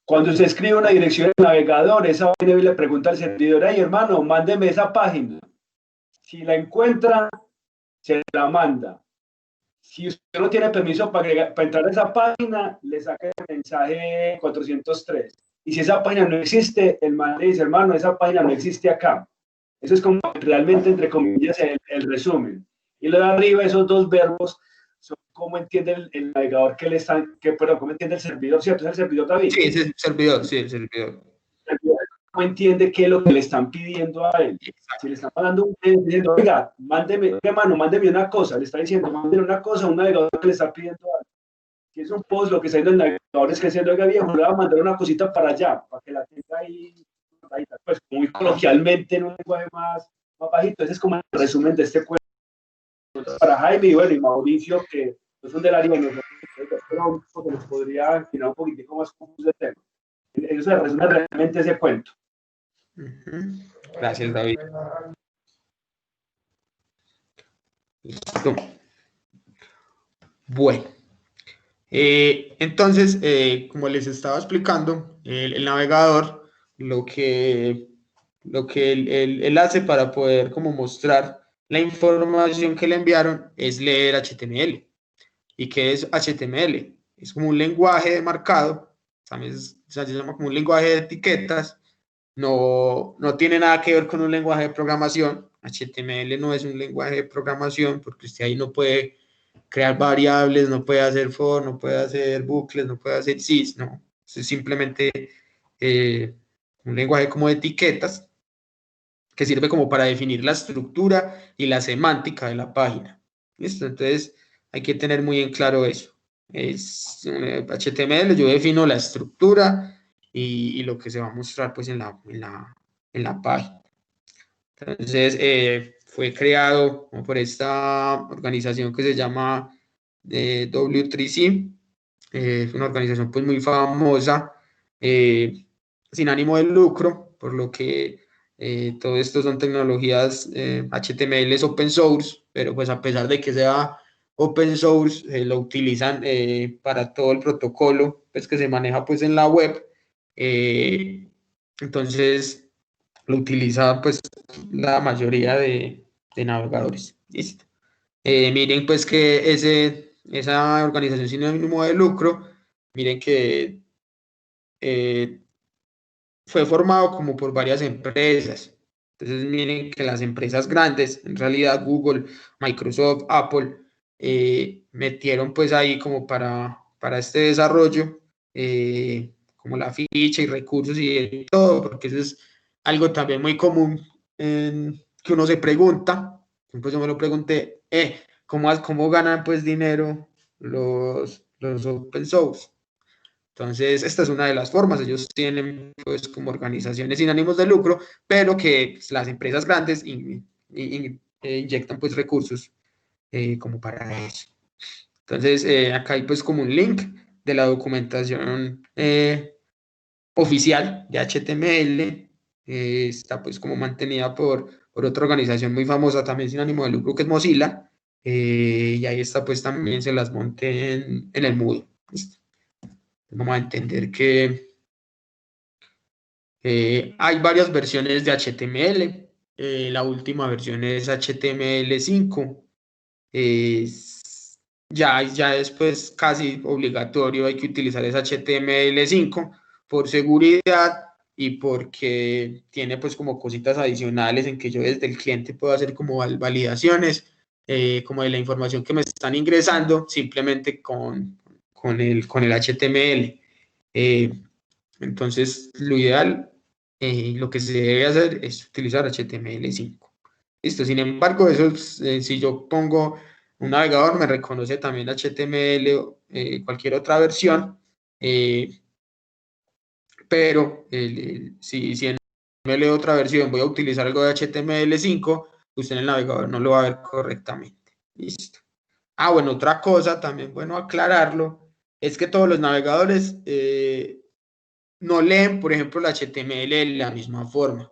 cuando se escribe una dirección de navegador, esa vaina le pregunta al servidor, hey hermano, mándeme esa página. Si la encuentra, se la manda. Si usted no tiene permiso para entrar a esa página, le saca el mensaje 403. Y si esa página no existe, el man le dice, hermano, esa página no existe acá. Eso es como realmente, entre comillas, el resumen. Y lo de arriba, esos dos verbos son cómo entiende el navegador perdón, cómo entiende el servidor, ¿cierto? ¿Es el servidor, David? Sí, es el servidor, sí, el servidor. ¿Cómo entiende qué es lo que le están pidiendo a él? Exacto. Si le están mandando un diciendo, oiga, mándeme una cosa, le está diciendo, mándeme una cosa a un navegador que le está pidiendo algo. Si es un post, lo que está diciendo el navegador es que diciendo, oiga, viejo, le va a mandar una cosita para allá, para que la tenga ahí, pues muy coloquialmente, en un lenguaje más bajito. Ese es como el resumen de este cuento. Para Jaime y bueno, y Mauricio, que no son del área de nosotros, pero nos podría afinar un poquitico más confuso el tema. Eso se resume realmente ese cuento. Gracias, David. Listo. Bueno, entonces, como les estaba explicando, el navegador, lo que él hace para poder como mostrar la información que le enviaron es leer HTML. ¿Y qué es HTML? Es como un lenguaje de marcado, también se llama como un lenguaje de etiquetas. No tiene nada que ver con un lenguaje de programación. HTML no es un lenguaje de programación porque usted ahí no puede crear variables, no puede hacer for, no puede hacer bucles, no puede hacer sys, no. Es simplemente un lenguaje como de etiquetas que sirve como para definir la estructura y la semántica de la página. ¿Listo? Entonces hay que tener muy en claro eso. Es HTML, yo defino la estructura y lo que se va a mostrar pues en la página. Entonces fue creado por esta organización que se llama W3C. Es una organización pues muy famosa, sin ánimo de lucro, por lo que todo esto son tecnologías HTML es open source, pero pues a pesar de que sea open source, lo utilizan para todo el protocolo pues, que se maneja pues en la web. Entonces lo utiliza pues la mayoría de navegadores. Listo. Miren pues que esa organización sin ánimo de lucro, miren que fue formado como por varias empresas. Entonces miren que las empresas grandes, en realidad Google, Microsoft, Apple, metieron pues ahí como para este desarrollo, como la ficha y recursos y todo, porque eso es algo también muy común que uno se pregunta. Pues yo me lo pregunté, ¿cómo ganan pues dinero los open source? Entonces, esta es una de las formas. Ellos tienen, pues, como organizaciones sin ánimos de lucro, pero que pues, las empresas grandes inyectan, pues, recursos como para eso. Entonces, acá hay, pues, como un link de la documentación oficial de HTML. Está, pues, como mantenida por otra organización muy famosa, también sin ánimo de lucro, que es Mozilla. Y ahí está, pues, también se las monté en el Moodle. ¿Listo? Vamos a entender que hay varias versiones de HTML. La última versión es HTML5. Ya después casi obligatorio hay que utilizar ese HTML5 por seguridad y porque tiene pues como cositas adicionales en que yo desde el cliente puedo hacer como validaciones como de la información que me están ingresando simplemente con el HTML. Entonces, lo ideal, lo que se debe hacer es utilizar HTML5. Listo, sin embargo, eso si yo pongo un navegador, me reconoce también HTML o cualquier otra versión, pero si en HTML otra versión voy a utilizar algo de HTML5, usted en el navegador no lo va a ver correctamente. Listo. Bueno, otra cosa también, bueno, aclararlo, es que todos los navegadores no leen, por ejemplo, el HTML de la misma forma.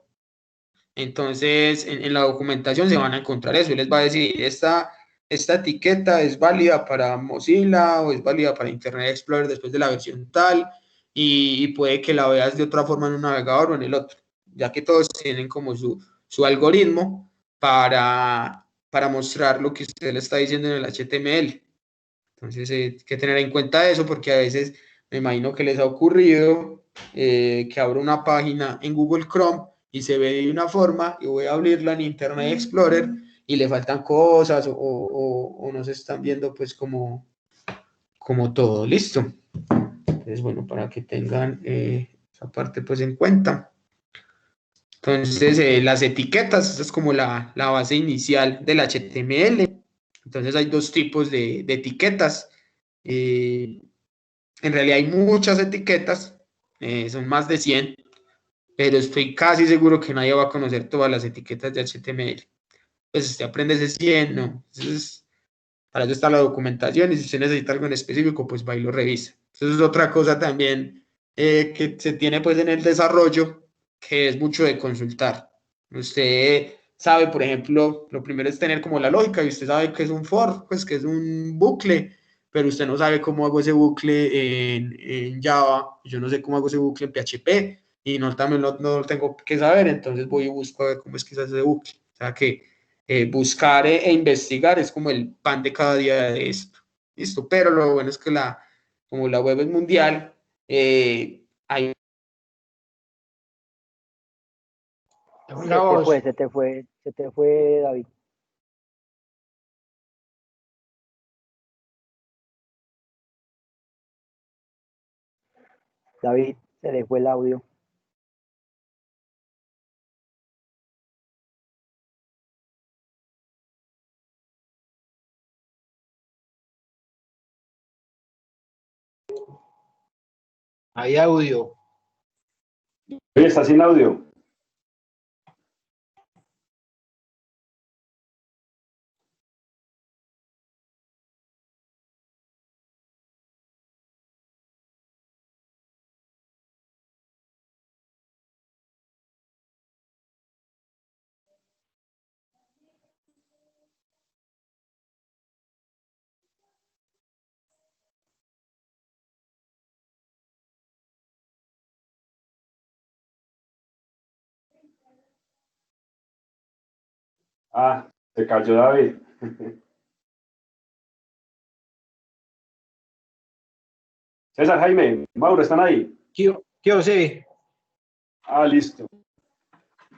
Entonces, en la documentación se van a encontrar eso y les va a decir, esta etiqueta es válida para Mozilla o es válida para Internet Explorer después de la versión tal y puede que la veas de otra forma en un navegador o en el otro, ya que todos tienen como su algoritmo para mostrar lo que usted le está diciendo en el HTML. Entonces, hay que tener en cuenta eso porque a veces me imagino que les ha ocurrido que abro una página en Google Chrome y se ve de una forma y voy a abrirla en Internet Explorer y le faltan cosas o no se están viendo pues como todo, listo. Entonces, bueno, para que tengan esa parte pues en cuenta. Entonces, las etiquetas, esta es como la base inicial del HTML. Entonces, hay dos tipos de etiquetas. En realidad hay muchas etiquetas, son más de 100, pero estoy casi seguro que nadie va a conocer todas las etiquetas de HTML. Pues usted aprende ese 100, ¿no? Entonces, para eso está la documentación y si usted necesita algo en específico, pues va y lo revisa. Eso es otra cosa también que se tiene pues en el desarrollo, que es mucho de consultar. Usted sabe, por ejemplo, lo primero es tener como la lógica y usted sabe que es un for, pues que es un bucle, pero usted no sabe cómo hago ese bucle en Java, yo no sé cómo hago ese bucle en PHP y no, también no lo tengo que saber, entonces voy y busco a ver cómo es que se hace ese bucle. O sea que buscar e investigar es como el pan de cada día de esto. Listo, pero lo bueno es que como la web es mundial, hay... Se te fue, David. David, se le fue el audio. Hay audio. Oye, ¿está sin audio? Ah, se cayó David. César, Jaime, Mauro, ¿están ahí? ¿Qué sé? Ah, listo.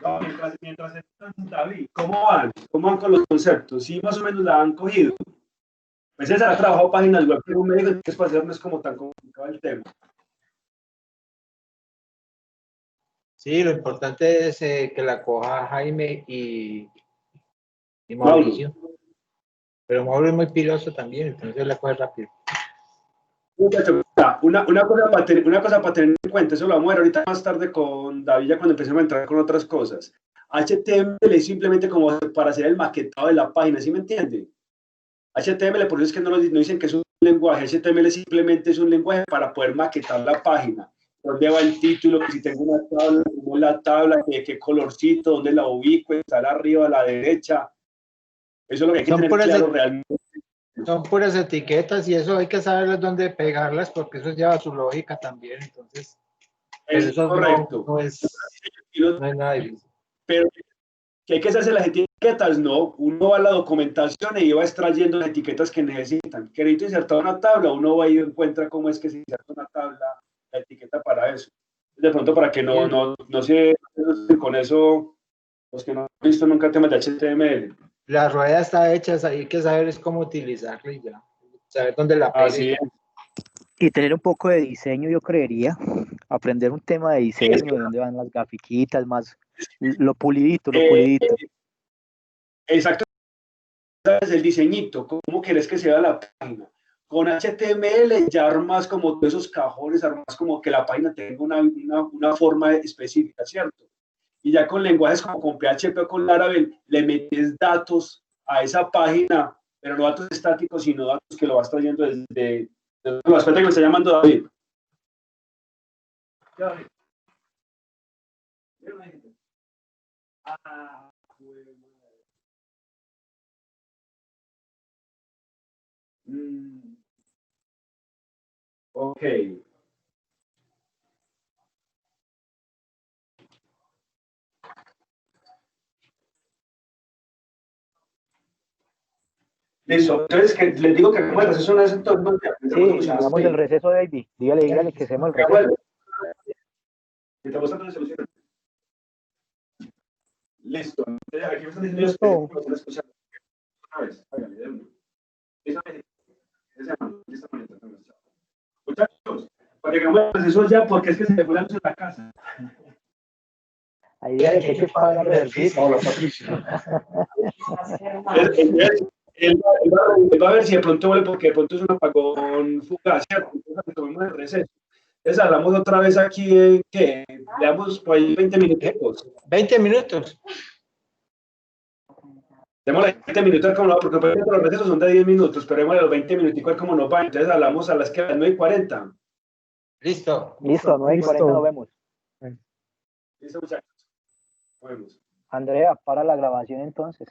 No, mientras están, David, ¿cómo van? ¿Cómo van con los conceptos? Sí, más o menos la han cogido. Pues César ha trabajado páginas web, pero me dijo que para hacer no es como tan complicado el tema. Sí, lo importante es que la coja Jaime y Mauricio. Mauro. Pero Mauro es muy piloso también, entonces la coge rápido. Una cosa para tener en cuenta, eso lo vamos a ver ahorita más tarde con David, ya cuando empecemos a entrar con otras cosas. HTML es simplemente como para hacer el maquetado de la página, ¿sí me entiende? HTML, por eso es que no dicen que es un lenguaje, HTML simplemente es un lenguaje para poder maquetar la página. ¿Dónde va el título? Si tengo una tabla, cómo la tabla, qué colorcito, dónde la ubico, está arriba, a la derecha. Eso es lo que hay que tener claro realmente. Son puras etiquetas y eso hay que saber dónde pegarlas porque eso lleva su lógica también, entonces. Es eso correcto. No es nada difícil. Pero que hay que hacerse las etiquetas, no. Uno va a la documentación y va extrayendo las etiquetas que necesitan. Querido insertar una tabla, uno va y encuentra cómo es que se inserta una tabla, la etiqueta para eso. De pronto, para que no se con eso, los que no han visto nunca temas de HTML. La rueda está hecha, hay que saber es cómo utilizarla y ya. Saber dónde la pegue. Así es. Y tener un poco de diseño, yo creería. Aprender un tema de diseño, de dónde van las grafiquitas, más lo pulidito. Exacto. Es el diseñito, cómo quieres que sea la página. Con HTML ya armas como todos esos cajones, armas como que la página tenga una forma específica, ¿cierto? Y ya con lenguajes como con PHP o con Laravel, le metes datos a esa página, pero no datos estáticos, sino datos que lo vas trayendo desde el aspecto que me está llamando David. David. Ah, ok. Listo. Entonces, que les digo que como el receso no es entonces. Sí, hagamos el receso, David. Dígale que hacemos el receso. Estamos tratando de solucionar. Listo. Aquí me están diciendo vez, hágale de uno. Muchachos, para que hagamos eso ya, porque es que se me fue la luz en la casa. Ahí hay que pagar el servicio. Hola, Patricio. Él va a ver si de pronto vuelve, porque de pronto es un apagón fugaz, ¿cierto? Entonces tomemos el receso. Entonces hablamos otra vez aquí, que le damos por ahí 20 minutos. 20 minutos. Démosle 20 minutos como no, porque los recesos son de 10 minutos, pero démosle los 20 minutos como no va. Entonces hablamos a las 9:40. Listo. Listo, 9:40 nos vemos. Listo, muchachos. Nos vemos. Andrea, para la grabación entonces.